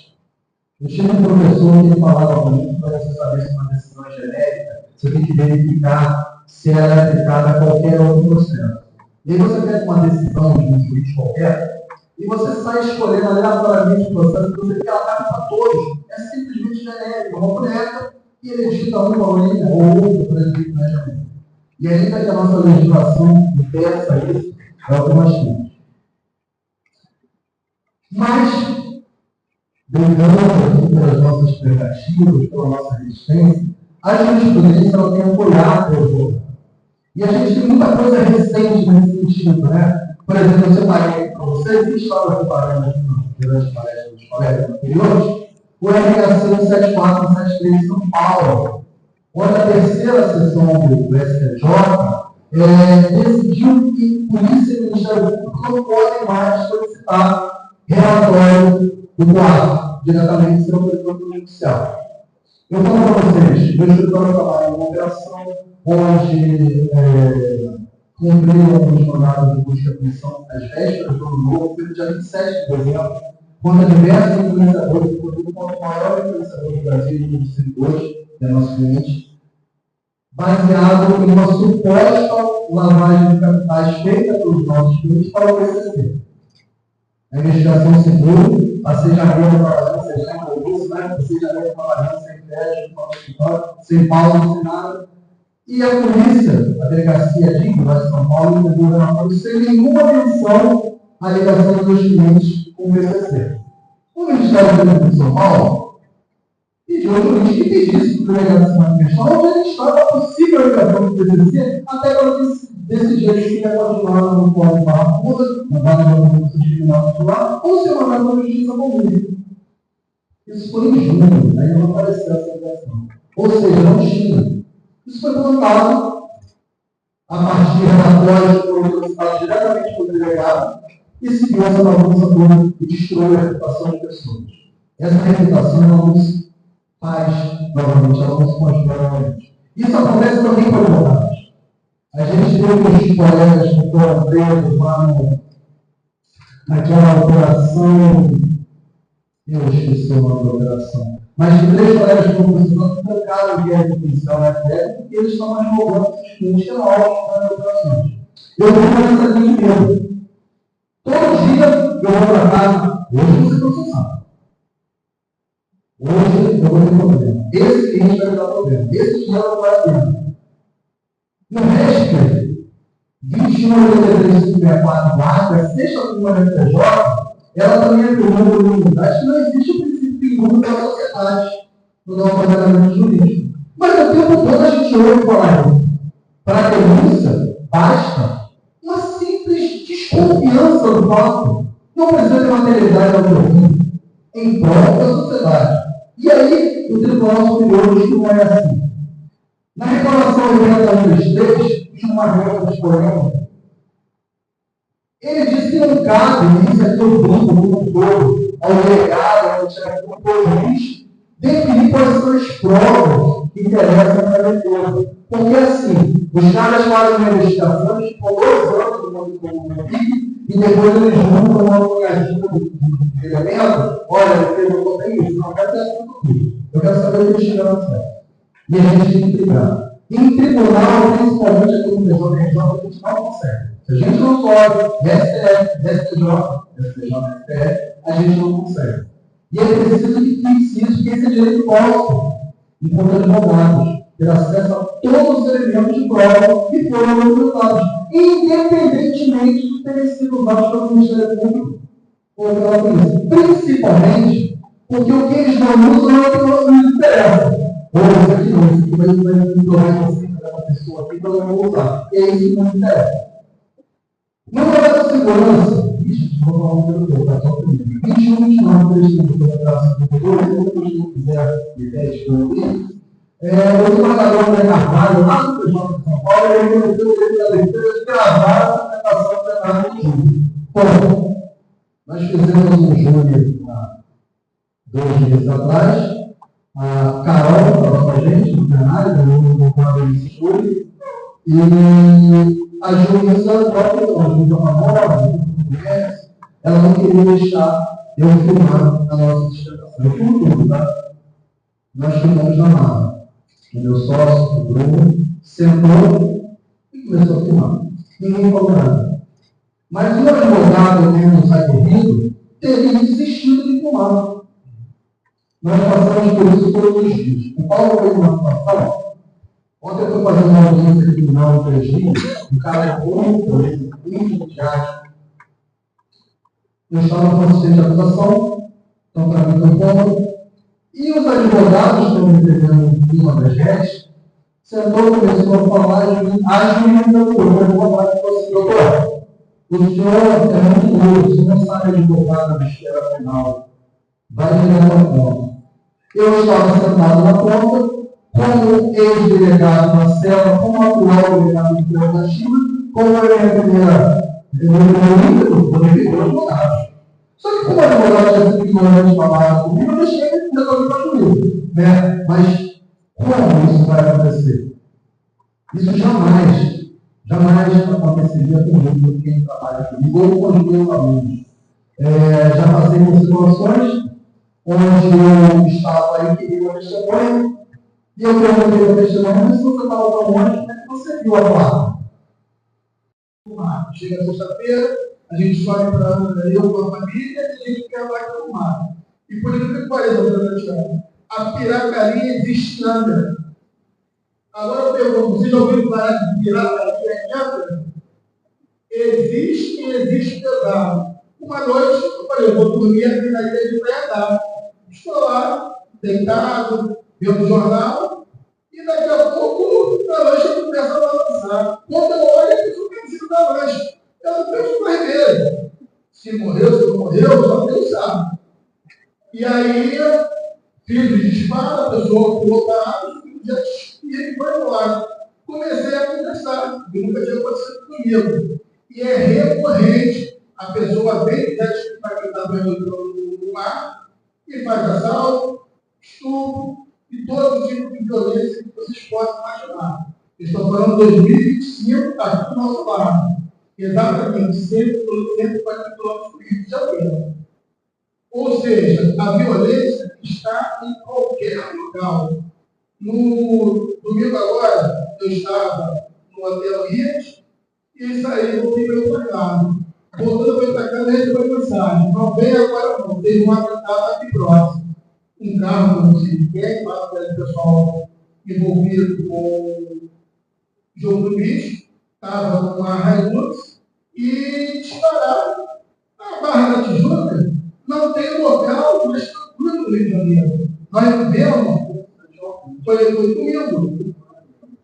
Eu tive um professor que ele falava comigo que para você saber se uma decisão é genérica, você tem que verificar se ela é aplicada a qualquer outro processo. E aí você pega uma decisão de um juiz qualquer, e você sai escolhendo aleatoriamente o processo que você quer aplicar para todos. É simplesmente genérico, uma coleta, e ele edita uma orelha ou outra para editar. E ainda que a nossa legislação impeça isso, é o que nós temos. Mas, brigando pelas nossas prerrogativas, pela nossa resistência, a jurisprudência ela tem apoiado o jogo. E a gente tem muita coisa recente nesse sentido, né? Por exemplo, eu separei para vocês, e estava separando aqui durante a palestra dos colegas anteriores, o RHC 17473 de São Paulo, onde a terceira sessão do STJ decidiu que polícia e Ministério Público não podem mais solicitar relatório do quadro, diretamente do seu Poder Judicial. Eu falo para vocês, meu escritório trabalha em uma operação onde cumpriu alguns mandados de busca e apreensão às vésperas do ano novo, foi no dia 27 de dezembro, quando diversos influenciadores, inclusive o maior influenciador do Brasil e do seguidores, que é nosso cliente, baseado em uma suposta lavagem de capitais feita pelos nossos clientes para o PCC. A investigação segura, passei janeiro trabalhando, sem janeiro trabalhando, sem crédito, sem pausa, sem nada. E a polícia, a delegacia de São Paulo, e o governador, sem nenhuma menção à ligação dos clientes com o PCC. O Ministério Público de São Paulo pediu ao juiz que pedisse para o delegado se manifestar onde ele estava a possível ligação do PCC, até para decidir se ia continuar no Código de Barracuda, no Código de Discriminação Titular, ou se ia mandar para a Justiça Comum. Isso foi em junho, aí não apareceu essa ligação. Ou seja, não tinha. Isso foi plantado a partir de relatórios que foram solicitados diretamente pelo delegado e seguiu essa bagunça toda e destruiu a reputação de pessoas. Essa reputação não se faz novamente, ela não se constrói novamente. Isso acontece também com advogados. A gente teve os colegas que foram presos lá naquela operação, eu esqueci o nome da operação, mas de 3 colegas que foram trancaram o guia policial na FDF porque eles estão advogando os clientes que não nas operações. Eu vou nessa linha mesmo. Todo dia eu vou para casa, hoje você processado. Hoje eu vou ter problema. Esse cliente vai me dar problema. Esse dia não vai ter. No resto, 21.83.54 marca, seja uma FPJ, ela também é comum por unidade que não existe o princípio pingudo da sociedade no nosso ordenamento jurídico. Mas o tempo todo a gente ouve falar isso. Para a denúncia, basta uma simples desconfiança do fato. Não precisa ter materialidade autorizada em prol da sociedade. E aí, o Tribunal Superior diz que não é assim. Na reclamação 8133, tinha uma regra disponível. Ele disse que não cabe, isso aqui eu brinco muito todo, ao delegado, ao juiz, definir quais são as provas que interessam para a defesa. Porque assim, os caras fazem uma investigação, eles ficam 2 anos no mundo e depois eles juntam uma unhadinha de elemento. Olha, eu não tenho isso, não quero ter tudo. Eu quero saber o que eles chegaram certo. E a gente tem que brigar. Em tribunal, principalmente aqui no Tribunal de Região, a gente não consegue. Se a gente não sobe, STF, STJ, STF, a gente não consegue. E é preciso que fixe isso, porque esse é direito nosso, enquanto advogados, ter acesso a todos os elementos de prova que foram apresentados, independentemente de terem sido usados pelo Ministério Público ou pela polícia. Principalmente porque o que eles não usam é o que nos interessa. Ou isso aqui não, isso aqui vai me tornar assim para essa pessoa aqui, então eu vou usar. E é isso que nos interessa. No projeto de segurança, vou falar um pouco do só primeiro. 21, 29, 35, do traço do futuro, depois não quiser de 10 o trabalhador da Carvalho, lá no PJ de São Paulo, ele cometeu o direito da defesa de gravar a sustentação penal do júri. Bom, nós fizemos um júri há 2 dias atrás. A Carol estava com a gente no plenário, no quadro desse júri, e a juíza própria, a juíza famosa, ela não queria deixar eu filmar a nossa sustentação. Eu filmo tudo, tá? Nós filmamos na mala. O meu sócio, o Bruno, sentou e começou a filmar. Ninguém falou nada. Mas o advogado, que não sai correndo, teria desistido de filmar. Nós passamos por isso todos os dias. O Paulo fez uma situação. Ontem eu fui fazer uma audiência aqui no Tribunal de Regime, um cara é muito midiático. Eu estava com assistente de acusação, então para mim foi cômodo. E os advogados estão me entregando em uma das redes, sentou, começou a falar, a juíza procurou, eu vou falar que fosse doutor. O senhor é muito duro, o senhor não sabe advogado na esfera penal. Vai direto ao ponto. Eu estava sentado na ponta, como ex-delegado na cela, como atual delegado de prerrogativa, como eu era primeira ídolo, eu devia advogados. Só que como a advogada já foi ignorante trabalha comigo, eu deixei ele resolver comigo. Né? Mas como isso vai acontecer? Isso jamais aconteceria comigo, quem trabalha comigo, ou com os meus alunos. Já passei por situações onde eu estava e queria uma testemunha, e eu perguntei ao testemunho, mas se você estava tão longe, como é que você viu a placa? Chega sexta-feira, a gente sobe para eu com a família e a gente quer lá para o mar. E por isso que pareça, a Piracaria existe em Angra. Agora eu pergunto, vocês já ouviram falar de pirataria em Angra? Existe e existe pesado. Uma noite, eu falei, eu vou dormir aqui na ilha de Praiadá. Estou lá, deitado, vendo o jornal, e daqui a pouco a lancha começa a balançar. Quando eu olho, eu fico pensando na lancha. Eu não penso mais nele. Se morreu, se não morreu, só Deus sabe. E aí, fiz o disparo, a pessoa pulou para a água, e ele foi embora. Comecei a conversar, que nunca tinha acontecido comigo. E é recorrente, a pessoa vem já para quem está vendo no mar, e faz assalto, estupro, e todo tipo de violência que vocês possam imaginar. Estou falando de 2025, aqui do nosso lado. Exatamente, 140 quilômetros do Rio de Janeiro. Ou seja, a violência está em qualquer local. No domingo agora, eu estava no hotel Rios e saí do primeiro para casa. Voltando para casa, recebi uma mensagem. Não vem agora, não. Teve um atentado aqui próximo. Um carro, não sei de quem, para o pessoal envolvido com jogo do bicho, estava numa Hilux e dispararam. A Barra da Tijuca não tem local mais tranquilo no Rio de Janeiro. Nós vivemos, foi comigo,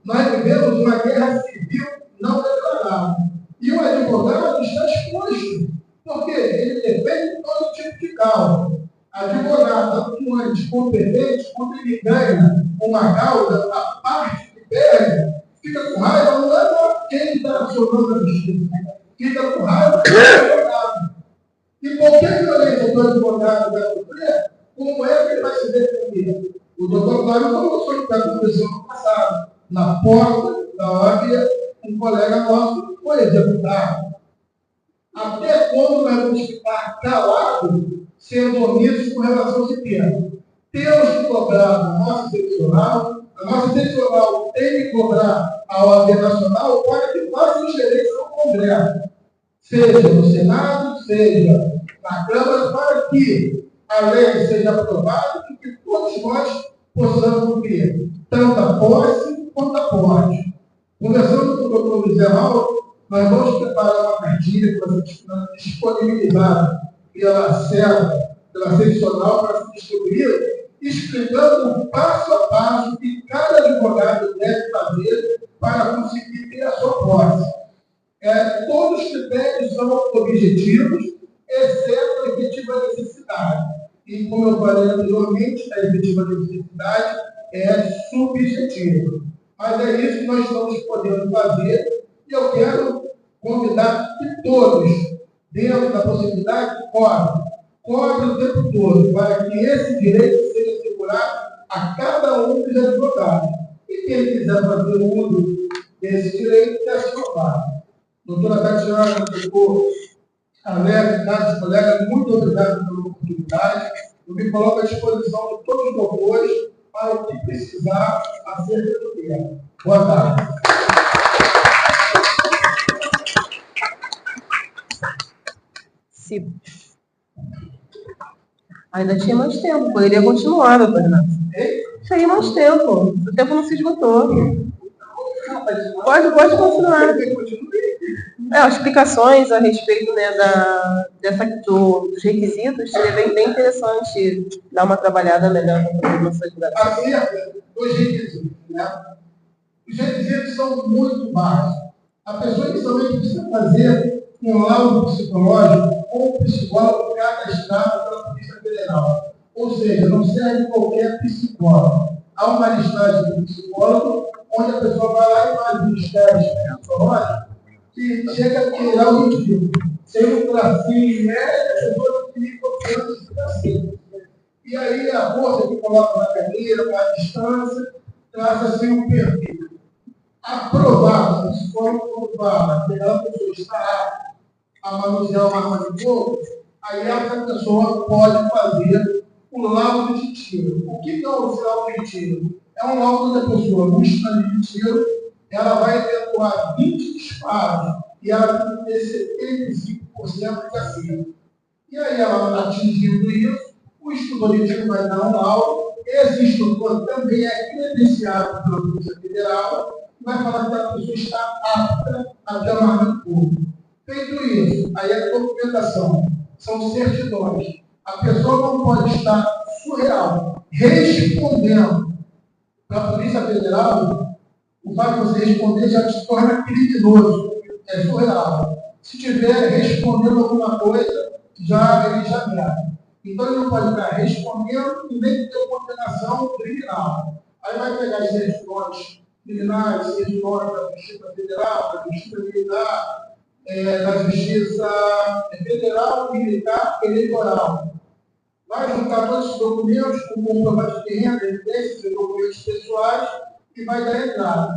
nós vivemos uma guerra civil não declarada. E o advogado está exposto, porque ele defende todo tipo de causa. Advogado atuante, competente, quando ele ganha uma causa, a parte que perde, fica com raiva, não é quem está acionando a justiça, fica com raiva do advogado. E qualquer violência do advogado vai sofrer, como é que ele vai se defender? O doutor Cláudio falou sobre o que aconteceu no passado. Na porta da OAB, um colega nosso foi executado. Até quando nós vamos ficar calados, sendo omissos com relação a esse tema? Temos que cobrar a nossa seccional tem que cobrar a OAB Nacional para que faça ingerência no Congresso, seja no Senado, seja na Câmara, para que a lei seja aprovada e que todos nós possamos ter tanto a posse quanto a porte. Conversando com o doutor Luiz Heraldo, nós vamos preparar uma cartilha para ser disponibilizada pela CELA, pela seccional, para se distribuir, explicando passo a passo que cada advogado deve fazer para conseguir ter a sua posse. Todos os critérios são objetivos, exceto a efetiva necessidade. E, como eu falei anteriormente, a efetiva necessidade é subjetiva. Mas é isso que nós estamos podendo fazer, e eu quero convidar que todos, dentro da possibilidade, cobrem o tempo todo, para que esse direito seja assegurado a cada um dos advogados. E quem quiser fazer uso desse direito, que assim eu faço. Doutora Tatiana, doutor Alex, caros colegas, muito obrigado pela oportunidade. Eu me coloco à disposição de todos os doutores para o que precisar acerca do tema. Boa tarde. Sim. Ainda tinha mais tempo, poderia continuar, doutor Renato. Tinha mais tempo. O tempo não se esgotou. Pode continuar. As explicações a respeito, né, dos requisitos seria bem interessante dar uma trabalhada melhor na nossa atividade. Acerca dos requisitos, né? Os requisitos são muito baixos. A pessoa inicialmente precisa fazer um laudo psicológico ou psicólogo cadastrado pela Polícia Federal. Ou seja, não serve qualquer psicólogo. Há uma listagem de psicólogo onde a pessoa vai lá e faz um teste psicológico que chega a tirar o ridículo. Sem um tracinho médio, a pessoa e confiança está certo. E aí a moça que coloca na cadeira, à distância, traz assim um perfil. Aprovado, se for aprovada, que a pessoa está a manusear uma arma de fogo, aí essa pessoa pode fazer o laudo de tiro. O que é o laudo de tiro? É um laudo da pessoa, no instante de tiro, ela vai efetuar 20 disparos e ela tem que ter 75% de acerto. E aí, ela atingindo isso, o instrutor de tiro vai dar um laudo. Esse instrutor também é credenciado pela Polícia Federal e vai falar que a pessoa está apta a ter uma arma de fogo. Feito isso, aí a documentação são certidões. A pessoa não pode estar surreal, respondendo para a Polícia Federal. O fato de você responder já te torna criminoso, é surreal. Se tiver respondendo alguma coisa, ele já nega. Então ele não pode estar respondendo e nem ter condenação criminal. Aí vai pegar as certidões criminais, certidões da Justiça Federal, da Justiça Militar, da Justiça Federal, Militar, Eleitoral. Vai juntar todos esses documentos com comprovante de renda, evidências e documentos pessoais e vai dar entrada.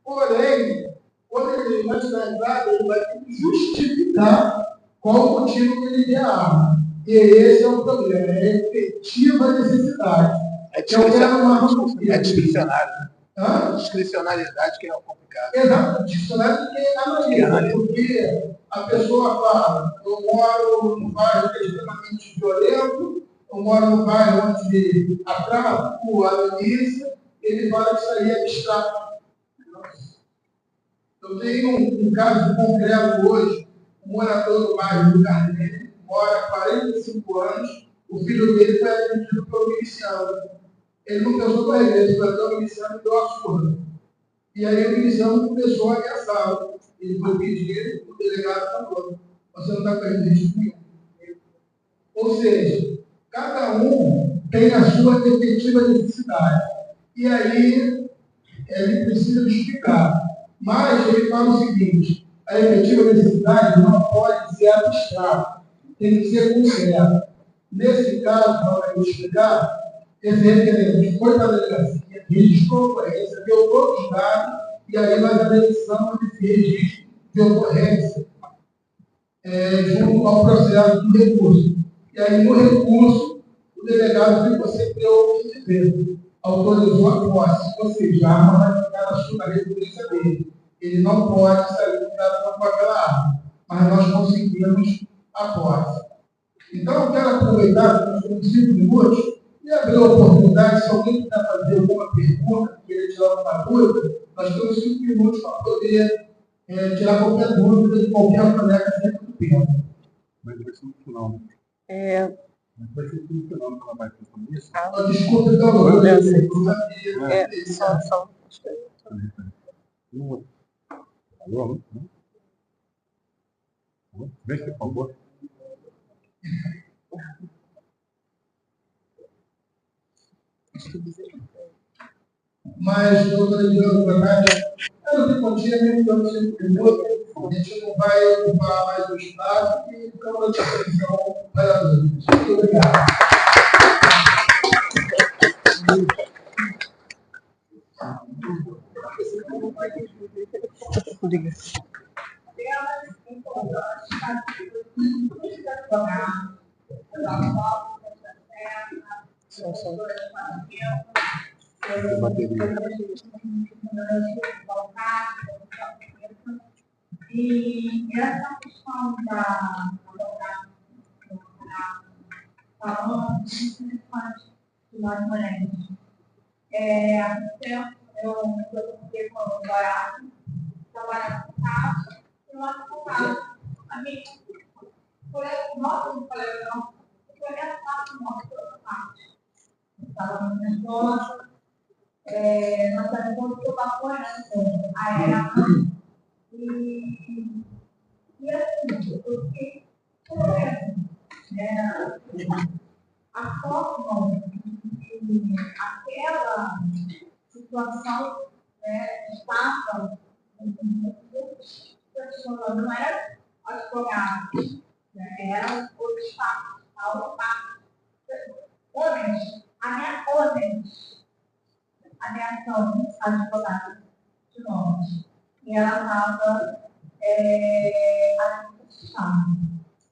Porém, quando ele, antes da entrada, ele vai ter que justificar qual o motivo que ele deu a arma. E esse é o problema, é a efetiva necessidade. É discricionário. Discricionalidade que é complicado. Exato, discricionário que é analisa, porque a pessoa fala, eu moro num bairro que é extremamente violento, eu moro num bairro onde a tráfico, a milícia, ele fala que isso aí é abstrato. Eu tenho um caso concreto hoje, um morador do bairro do Carneiro, mora há 45 anos, o filho dele foi atendido pelo miliciano. Ele não pensou duas vezes, foi até o miliciano e deu a surra. E aí o miliciano começou a ameaçá-lo. Ele foi pedir, o delegado falou, você não está correndo risco nenhum. Ou seja, cada um tem a sua efetiva necessidade. E aí ele precisa justificar. Mas ele fala o seguinte, a efetiva necessidade não pode ser abstrata, tem que ser concreta. Nesse caso, na hora de explicar, esse requerente foi para a delegacia, registrou a ocorrência, deu todos os dados, e aí nós analisamos esse registro de ocorrência junto ao processo do recurso. E aí, no recurso, o delegado ficou sem ter o que dizer. Autorizou a posse, ou seja, a arma vai ficar na residência dele. Ele não pode sair com aquela arma, mas nós conseguimos a posse. Então, eu quero aproveitar, que nós temos 5 minutos, e abrir a oportunidade, se alguém quiser fazer alguma pergunta, querer tirar alguma dúvida, nós temos 5 minutos para poder tirar qualquer dúvida de qualquer colega dentro do tempo. Mas vai ser no final. Mas vai ser no final que ela vai fazer isso. Desculpa, então, eu não sabia. Só. Alô? Vem, por favor. Mas, doutora Diogo, eu não podia nem dando 5 minutos, a gente não vai ocupar mais o espaço e ficamos à disposição para todos. Muito obrigado. E essa questão da falando de nós mulheres. Eu fiquei com o barato, trabalhar com casa, e lá com casa. A minha foi nossa, eu falei, não, foi essa parte nossa, toda parte. Estava no negócio, nós estávamos com o apoiando a ela. E assim, eu fiquei a forma que aquela situação estava funcionando, não era advogado, era o Estado que fonte. E ela estava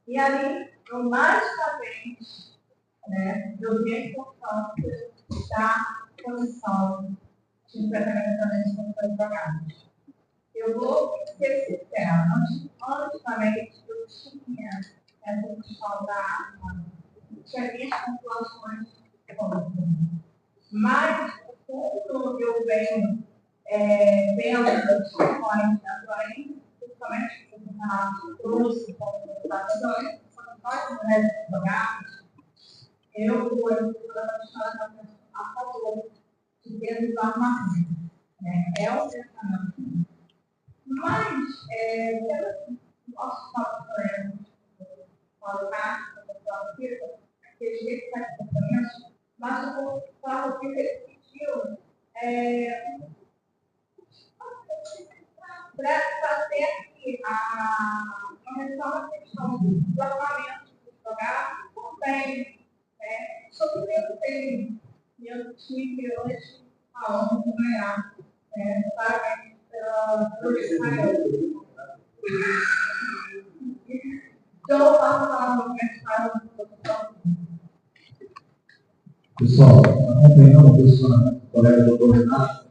e ali, eu magicamente, né, eu vi a importância da condição de tratamento com os advogados. Eu vou ser sincera, antigamente eu tinha essa questão da arma, tinha minhas populações contra. Mas, quando eu venho vendo as questões atuais, principalmente o Renato trouxe como participações, nós, mulheres advogadas, eu fui a favor de ter armamento. É o pensamento. Mas, pelo nosso colegas, aqueles comportamentos, mas eu falo que ele pediu para fazer aqui uma ressalva questão do armamento do jogar também, sobre o tem eu tive hoje a honra de ganhar, parabéns pelo Israel. Então, eu faço lá no comentário Pessoal, acompanhando o posicionamento do colega doutor Renato,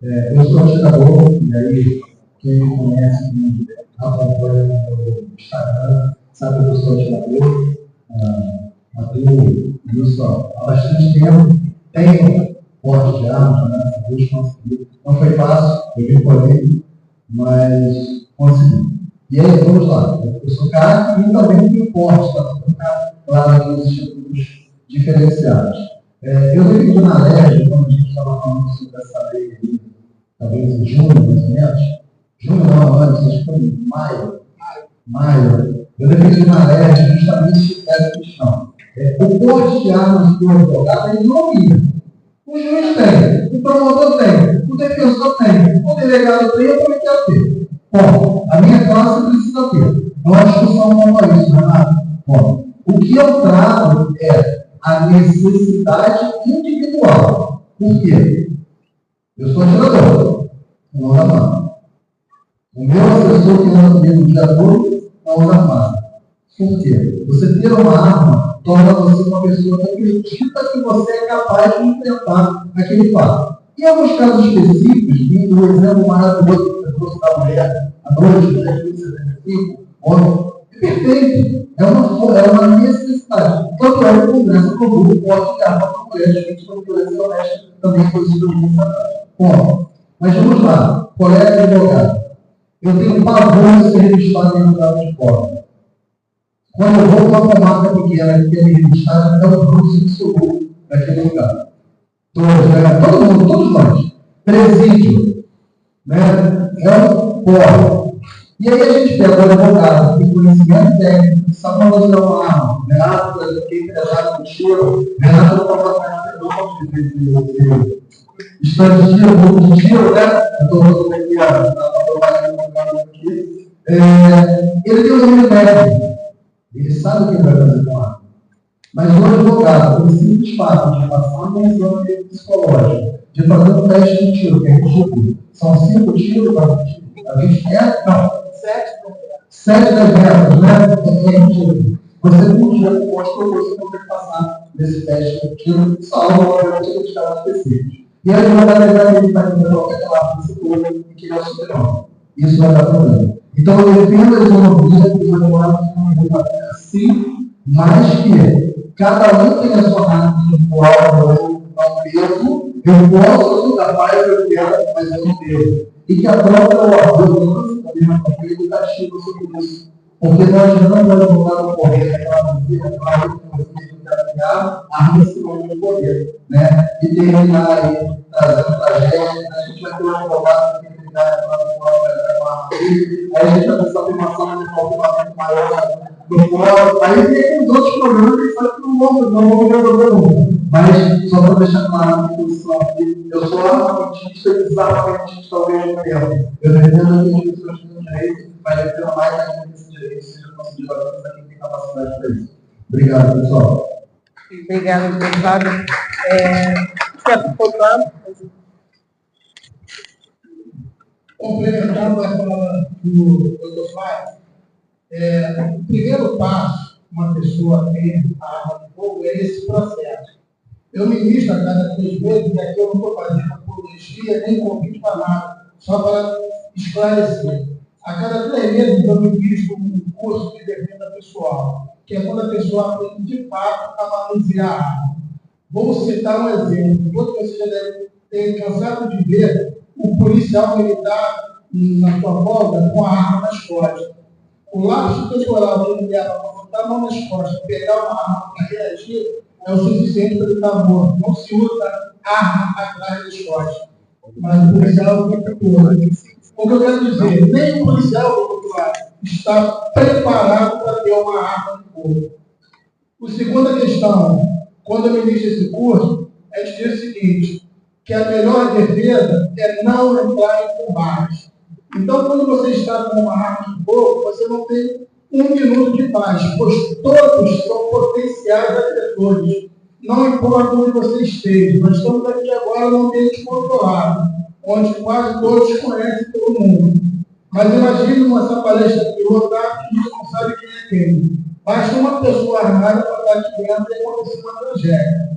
eu sou atirador, e aí quem me conhece, me acompanha no Instagram, sabe que eu sou atirador, atuo nisso há bastante tempo, tenho porte de armas, né? Consegui. Não foi fácil, eu vim colhendo, mas consegui. E aí, vamos lá, eu sou cara e também tenho porte, para ficar lá nos institutos diferenciados. Eu defendi na LERJ, quando a gente estava falando sobre essa lei aí, talvez em junho, mais ou menos. Junho não, antes, acho que foi em maio. Eu defendi na LERJ justamente essa questão. O porte de armas do advogado ele não domina. O juiz tem, o promotor tem, o defensor tem, o delegado tem, o comitê tem. Bom, a minha classe precisa ter. Então a discussão não é isso, Renato. Bom, o que eu trago é a necessidade individual. Por quê? Eu sou atirador, não uso arma. O meu assessor que anda comigo o dia todo não usa arma. Por quê? Você ter uma arma torna você uma pessoa que acredita que você é capaz de enfrentar aquele fato. Em alguns casos específicos, vindo um exemplo maravilhoso da mulher, à noite, de 1975, homem, é perfeito. É uma necessidade. Tanto é que o Congresso aprovou o porte de arma para mulheres vítimas de violência doméstica, também positivamente atrás. Bom, mas vamos lá. Colega advogado, eu tenho pavor de ser registrado em lugar de fora. Quando eu vou para uma comarca pequena que é registrada, é um grupo absoluto daquele lugar. Todo mundo, todos nós. Presídio, né? É um porre. E aí a gente pega o advogado, que tem conhecimento técnico, que sabe manusear uma arma. Renato, que é empresário do tiro, Renato não pode fazer de estante de tiro, grupo de tiro, né? Eu estou usando aqui a propaganda aqui. Ele tem um domínio técnico. Ele sabe o que ele vai fazer com a arma. Mas o advogado, com simples fato de passar um exame psicológico, de fazer um teste de tiro, que é ridículo. São 5 tiros a 20 metros? Não. 7 metros, né? É ridículo. Você não tinha posto você não tem que passar nesse teste de tiro, salvo obviamente nos casos específicos. E a advogado ele vai ter qualquer palavra psicóloga e que ele é o super-homem. Isso vai dar problema. Então eu defendo a economia dos advogados assim, mas que cada um tem a sua área individual, eu não peso, eu posso dar mais eu quero, mas eu não peso. E que a própria ordem também é uma coisa educativa sobre isso. Porque nós não vamos voltar no correr aquela música, aquela música que vai pegar a arma no poder, né? E terminar aí, trazendo tragédia, a gente vai ter uma advogada que tem que dar aí a gente vai ter essa afirmação de um afirmamento maior do fórum, aí tem os outros problemas que sabe que não vão resolver nunca. Mas, só para deixar claro a minha posição aqui, eu sou armamentista e desarmamentista ao mesmo tempo. Eu defendo que as pessoas têm direito, mas defendo mais ainda que esse direito seja concedido a quem tem capacidade para isso. Obrigado, pessoal. Obrigada, deputado. Quer pontuar? complementando a fala do Dr. Flávio, o primeiro passo, uma pessoa ter a arma de fogo, é esse processo. Eu ministro a cada 3 meses, e aqui eu não estou fazendo apologia nem convite para nada, só para esclarecer. A cada 3 meses eu ministro um curso de defesa pessoal, que é quando a pessoa aprende de fato a manusear a arma. Vou citar um exemplo. Todos vocês já devem ter cansado de ver o policial militar na sua folga com a arma nas costas. O lapso temporal que ele leva para botar a mão nas costas, pegar uma arma para reagir, é o suficiente para ele estar morto. Não se usa arma atrás das costas. Mas o policial fica morto. O que eu quero dizer, nem o policial está preparado para ter uma arma de fogo. A segunda questão, quando eu ministro esse curso, é dizer o seguinte, que a melhor defesa é não entrar em combate. Então, quando você está com uma arma de fogo, você não tem 1 minuto de paz, pois todos são potenciais agressores. Não importa onde você esteja, nós estamos aqui agora num ambiente controlado, onde quase todos conhecem todo mundo. Mas imagine essa palestra aqui lotada que a gente não sabe quem é quem. Basta uma pessoa armada para estar aqui dentro e acontecer uma tragédia.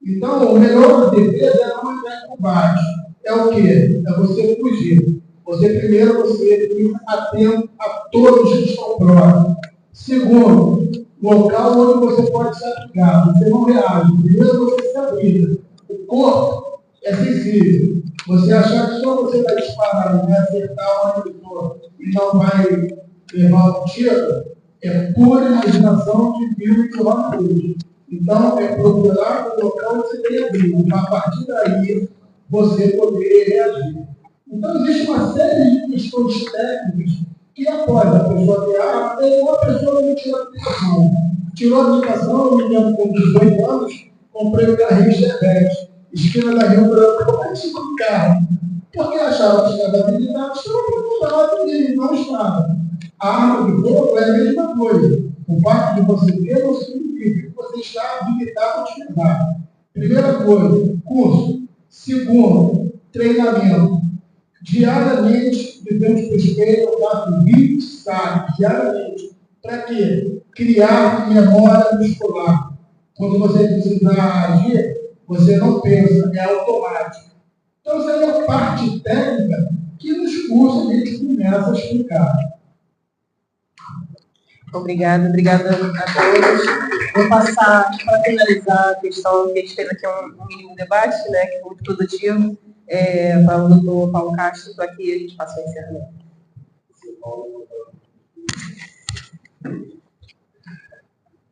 Então, o melhor defesa é não entrar em combate. É o quê? É você fugir. Você fica atento a todos que estão próximos. Segundo, local onde você pode se abrigar. Você não reage. Primeiro, você se abriga. O corpo é sensível. Você achar que só você vai disparar e vai acertar o agressor e não vai levar um tiro, é pura imaginação de filme de Hollywood. Então, é procurar o local onde você tem abrigo. A partir daí, você poder reagir. Então, existe uma série de questões técnicas que, após a pessoa ter arma, tem uma pessoa que tirou a aplicação. Tirou a aplicação, eu me lembro, com 18 anos, comprei um carrinho Chevette, esquina da Rio Branco, eu bati no carro. Porque achava que estava habilitado, estava preparado e não estava. A arma de fogo é a mesma coisa. O fato de você ter não significa que você está habilitado a utilizar. Primeira coisa, curso. Segundo, treinamento. Diariamente, de frente para o espelho, eu faço 20 saques, diariamente. Para quê? Criar memória muscular. Quando você precisar agir, você não pensa, é automático. Então, essa é a parte técnica que nos cursos a gente começa a explicar. Obrigada a todos. Vou passar para finalizar a questão que a gente fez aqui um mínimo debate, né, que foi muito produtivo, para o doutor Paulo Castro, estou aqui, a gente passa o encerramento.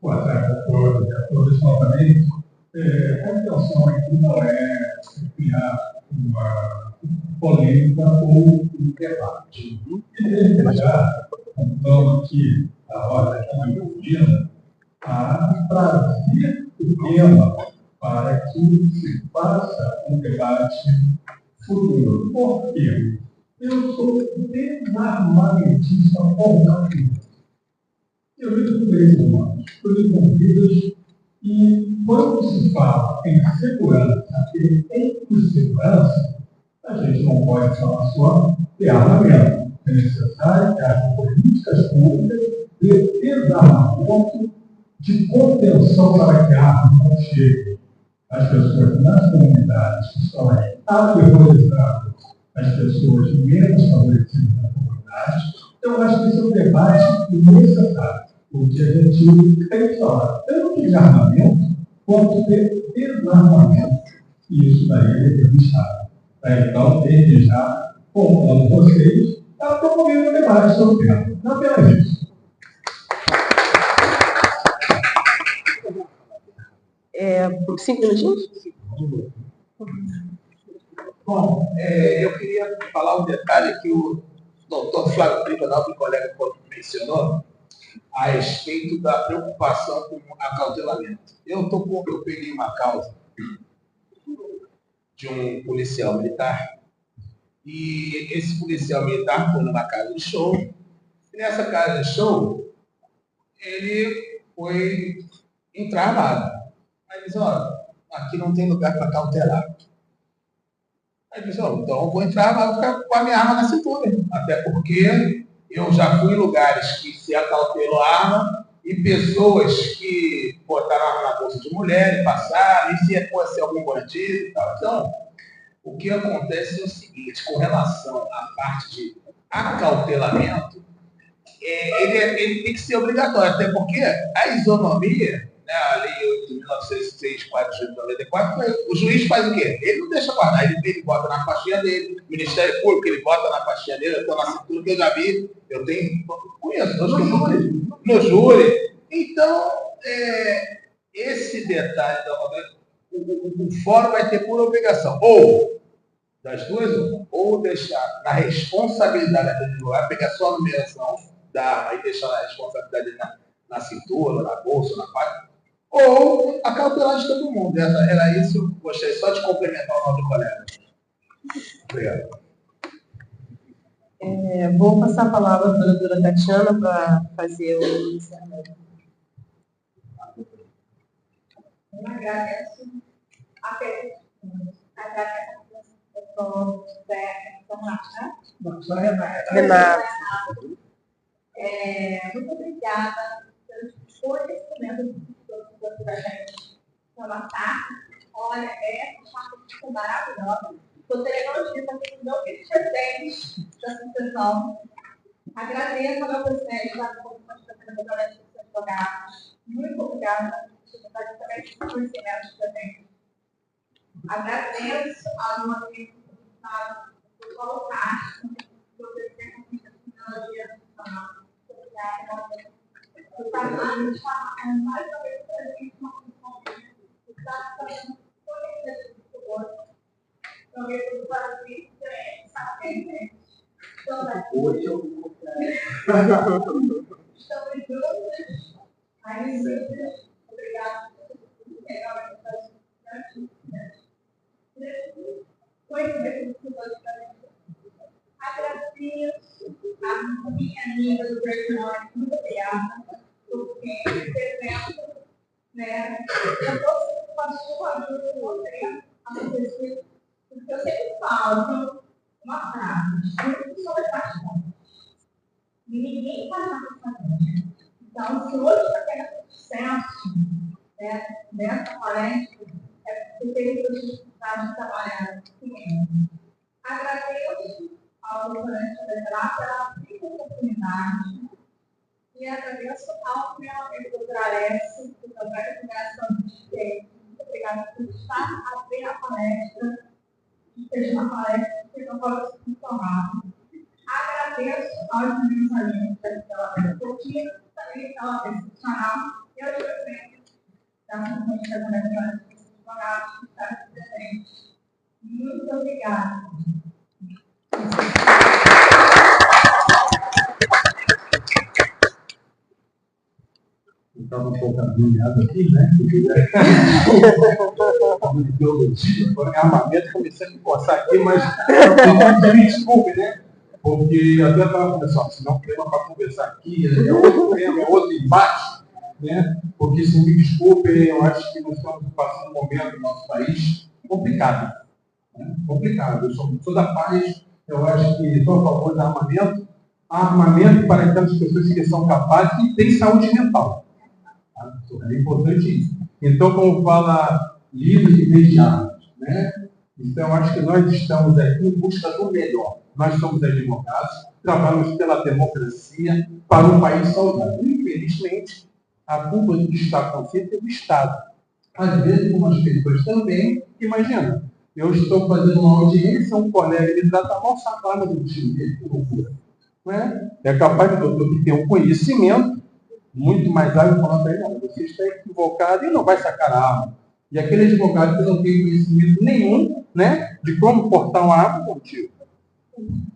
Boa tarde a todos novamente. A intenção aqui não é criar uma polêmica ou um debate. E desde já, então, aqui a ordem aqui envolvida a trazer o tema para que se faça um debate futuro. Por quê? Eu sou desarmamentista completamente. Eu lido com direitos humanos, eu lido com vidas, e quando se fala em segurança e em segurança, a gente não pode falar só de armamento. É necessário que haja políticas públicas de desarmamento, de contenção para que a arma não chegue às pessoas nas comunidades que estão aí aterrorizadas, as pessoas menos favorecidas na comunidade. Então, eu acho que esse é um debate necessário, porque a gente tem que falar tanto de armamento quanto de desarmamento. E isso daí é entrevistado. Então, desde já, convidando vocês a promover um debate sobre o tema. Não apenas isso. Por 5 minutinhos? Bom, eu queria falar um detalhe que o doutor Flávio Privanal, meu colega, mencionou, a respeito da preocupação com o acautelamento. Eu peguei uma causa de um policial militar, e esse policial militar foi numa casa de show, e nessa casa de show, ele foi entrar armado. Aí ele disse, olha, aqui não tem lugar para cautelar. Aí eu disse, então eu vou entrar, mas vou ficar com a minha arma na cintura. Até porque eu já fui em lugares que se acautelou a arma e pessoas que botaram a arma na bolsa de mulher e passaram, e se fosse ser algum bandido e tal. Então, o que acontece é o seguinte, com relação à parte de acautelamento, ele tem que ser obrigatório, até porque a isonomia, né, a lei de 1906, de 94, o juiz faz o quê? Ele não deixa guardar, ele bota na pastinha dele, o Ministério Público, ele bota na pastinha dele, eu estou na cintura que eu já vi, conheço, no júri. Então, esse detalhe, o fórum vai ter por obrigação, ou das duas, ou deixar na responsabilidade daquele advogado, pegar só a numeração da arma e deixar a responsabilidade na cintura, na bolsa, na parte, ou acautelar de todo mundo. Era isso, eu gostei só de complementar o nome do colega. Obrigado. Vou passar a palavra para a doutora Tatiana para fazer o encerramento. Eu agradeço a pergunta, agradeço Renata. Muito obrigada pelo esclarecimento que você da gente relatar. Olha, essa parte foi maravilhosa. Você elogia também o meu presente da sucessão. Agradeço ao meu presidente da Comissão de Tratamento dos Advogados. Muito obrigada por também esse conhecimento também. Agradeço ao meu amigo por colocar o presidente da tecnologia por falar mais uma vez para a gente uma função que está fazendo conhecer também por fazer saber estamos juntos aí obrigado por pegar agradeço a minha amiga do personagem, muito obrigada, porque esse evento, né, eu estou com a sua ajuda com você, acontecer, porque eu sempre falo uma frase, muito sobre paixão. E ninguém faz nada sozinho. Então, se hoje está tendo sucesso, né, nessa palestra, é porque tem possibilidade de trabalhar comigo. Agradeço ao doutorante Alexandre pela rica oportunidade e agradeço ao meu amigo doutor Alessio pela recomendação de direito. Muito obrigada por estar a ver a palestra, que seja uma palestra que não pode ser informada. Agradeço aos meus alunos da escola pedagogia, também da profissional e aos docentes da Comissão de Tratamento dos Advogados que estão presentes. Muito obrigada. Estava um pouco agoniado aqui, né? Como ideologia, por armamento, comecei a me coçar aqui, mas me desculpe, né? Porque até estava conversando, se não tema para conversar aqui, é outro tema, é outro embate, né? Porque, se me desculpe, eu acho que nós estamos passando um momento no nosso país complicado. Né? Complicado. Eu sou da paz, eu acho que sou a favor do armamento. Armamento para aquelas pessoas que são capazes e têm saúde mental. É importante isso. Então, como fala livros em vez de armas, né? Então, acho que nós estamos aqui em busca do melhor. Nós somos advogados, trabalhamos pela democracia para um país saudável. Infelizmente, a culpa do que está acontecendo é do Estado. Às vezes, como as pessoas também, imagina, eu estou fazendo uma audiência, um colega me trata mal, saca a arma do time dele, que loucura. Não é? É capaz do doutor que tem um conhecimento muito mais ágil falando para ele, não, você está equivocado e não vai sacar a arma. E aquele advogado que não tem conhecimento nenhum, né, de como portar uma arma contigo.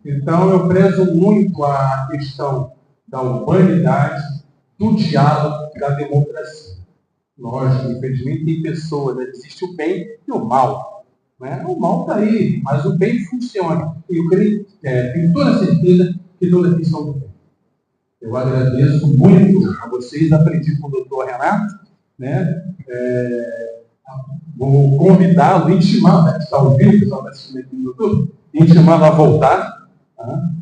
Então, eu prezo muito a questão da humanidade, do diálogo, da democracia. Lógico, infelizmente, tem pessoas, né, existe o bem e o mal. Né? O mal está aí, mas o bem funciona. E eu creio, tenho toda certeza que todos aqui são do bem. Eu agradeço muito a vocês, aprendi com o doutor Renato, né? vou convidá-lo, intimá-lo, né, que está ouvindo, o pessoal está assistindo aqui no YouTube, intimá-lo a voltar. Tá?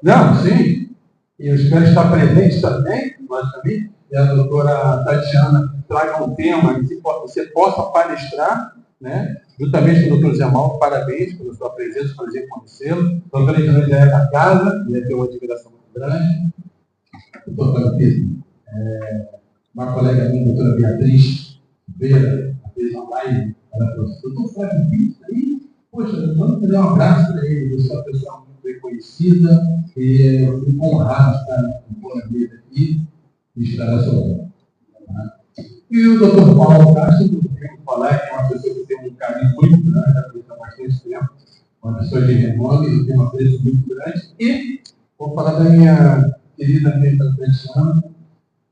Não, sim. E eu espero estar presente também, logicamente, e a doutora Tatiana traga um tema que você possa palestrar, né? Juntamente com o doutor Zé Mauro, parabéns pela sua presença, prazer conhecê-lo. A doutora Tatiana já é da casa, ia ter uma admiração muito grande. Doutora Pedro, uma colega minha, a doutora Beatriz Vera, fez uma live, ela falou assim, doutor Flávio Pinto, aí, poxa, vamos fazer um abraço para ele, eu sou uma pessoa muito bem conhecida, e eu fico honrado de estar com a vida aqui e estar a sua. E o doutor Paulo Castro, eu tenho que falar que é uma pessoa que tem um carinho muito grande, já conheço há bastante tempo, uma pessoa de renome, eu tenho um apreço muito grande, e vou falar da minha querida amiga Tatiana,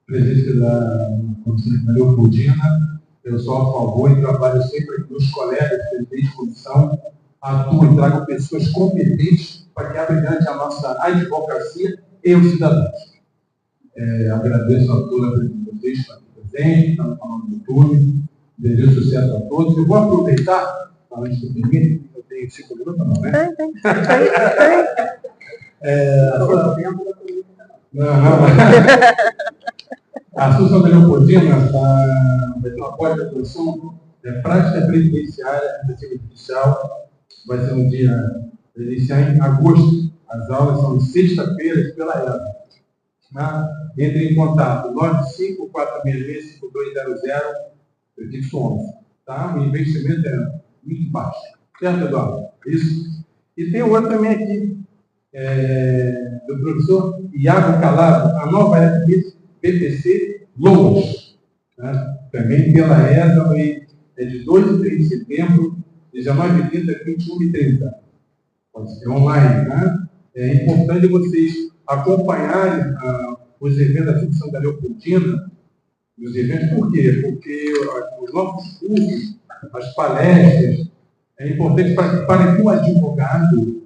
presidente da Comissão Leopoldina. Eu sou a favor e trabalho sempre com os colegas, presidentes de comissão, atuo e trago pessoas competentes para que abra diante a nossa advocacia e os cidadãos. Agradeço a toda de vocês que estão aqui presentes, estão no canal do YouTube, desejo sucesso a todos. Eu vou aproveitar, antes que eu termine, eu tenho 5 minutos, não, né? Tem. A Associação da Leopoldina vai ter uma pós graduação prática previdenciária judicial, vai ser no dia, vai iniciar em agosto. As aulas são de sexta-feira pela ESA. Entre em contato 95466-5200, prefixo 11. Tá? O investimento é muito baixo. Certo, Eduardo? Isso. E tem outro também aqui, do professor Iago Calado, a nova BPC Lourdes, né? Também pela ESA, é de 2 e 3 de setembro, 19h30 a 21h30. Pode ser online, né? É importante vocês acompanharem os eventos da Associação da Leopoldina, os eventos, por quê? Porque os nossos cursos, as palestras, é importante para que o advogado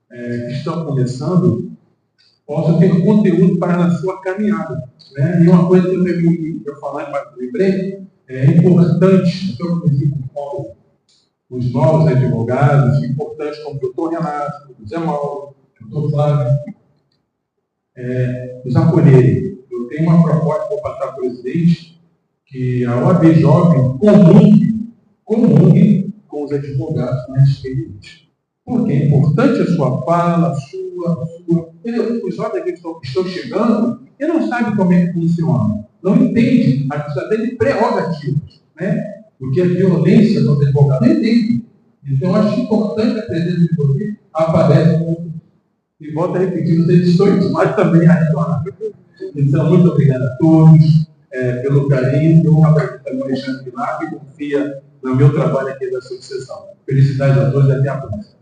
que está começando possa ter conteúdo para a sua caminhada. Né? E uma coisa que eu falar, mas lembrei, é importante, eu conheci com os novos advogados, importantes como o doutor Renato, o Zé Mauro, o doutor Flávio, os acolherem. Eu tenho uma proposta para passar para o presidente, que a OAB Jovem comungue com os advogados mais experientes. Porque é importante a sua fala, a sua. Os jovens que estão chegando, ele não sabe como é que funciona. Não entende a questão de prerrogativas, né? Porque a violência do advogado não entende. Então, eu acho importante a presença de você aparece e volta a repetir os edições, mas também a retornar. Então, muito obrigado a todos pelo carinho. Um abraço também ao Alexandre Pilar, que confia no meu trabalho aqui da associação. Felicidades a todos e até a próxima.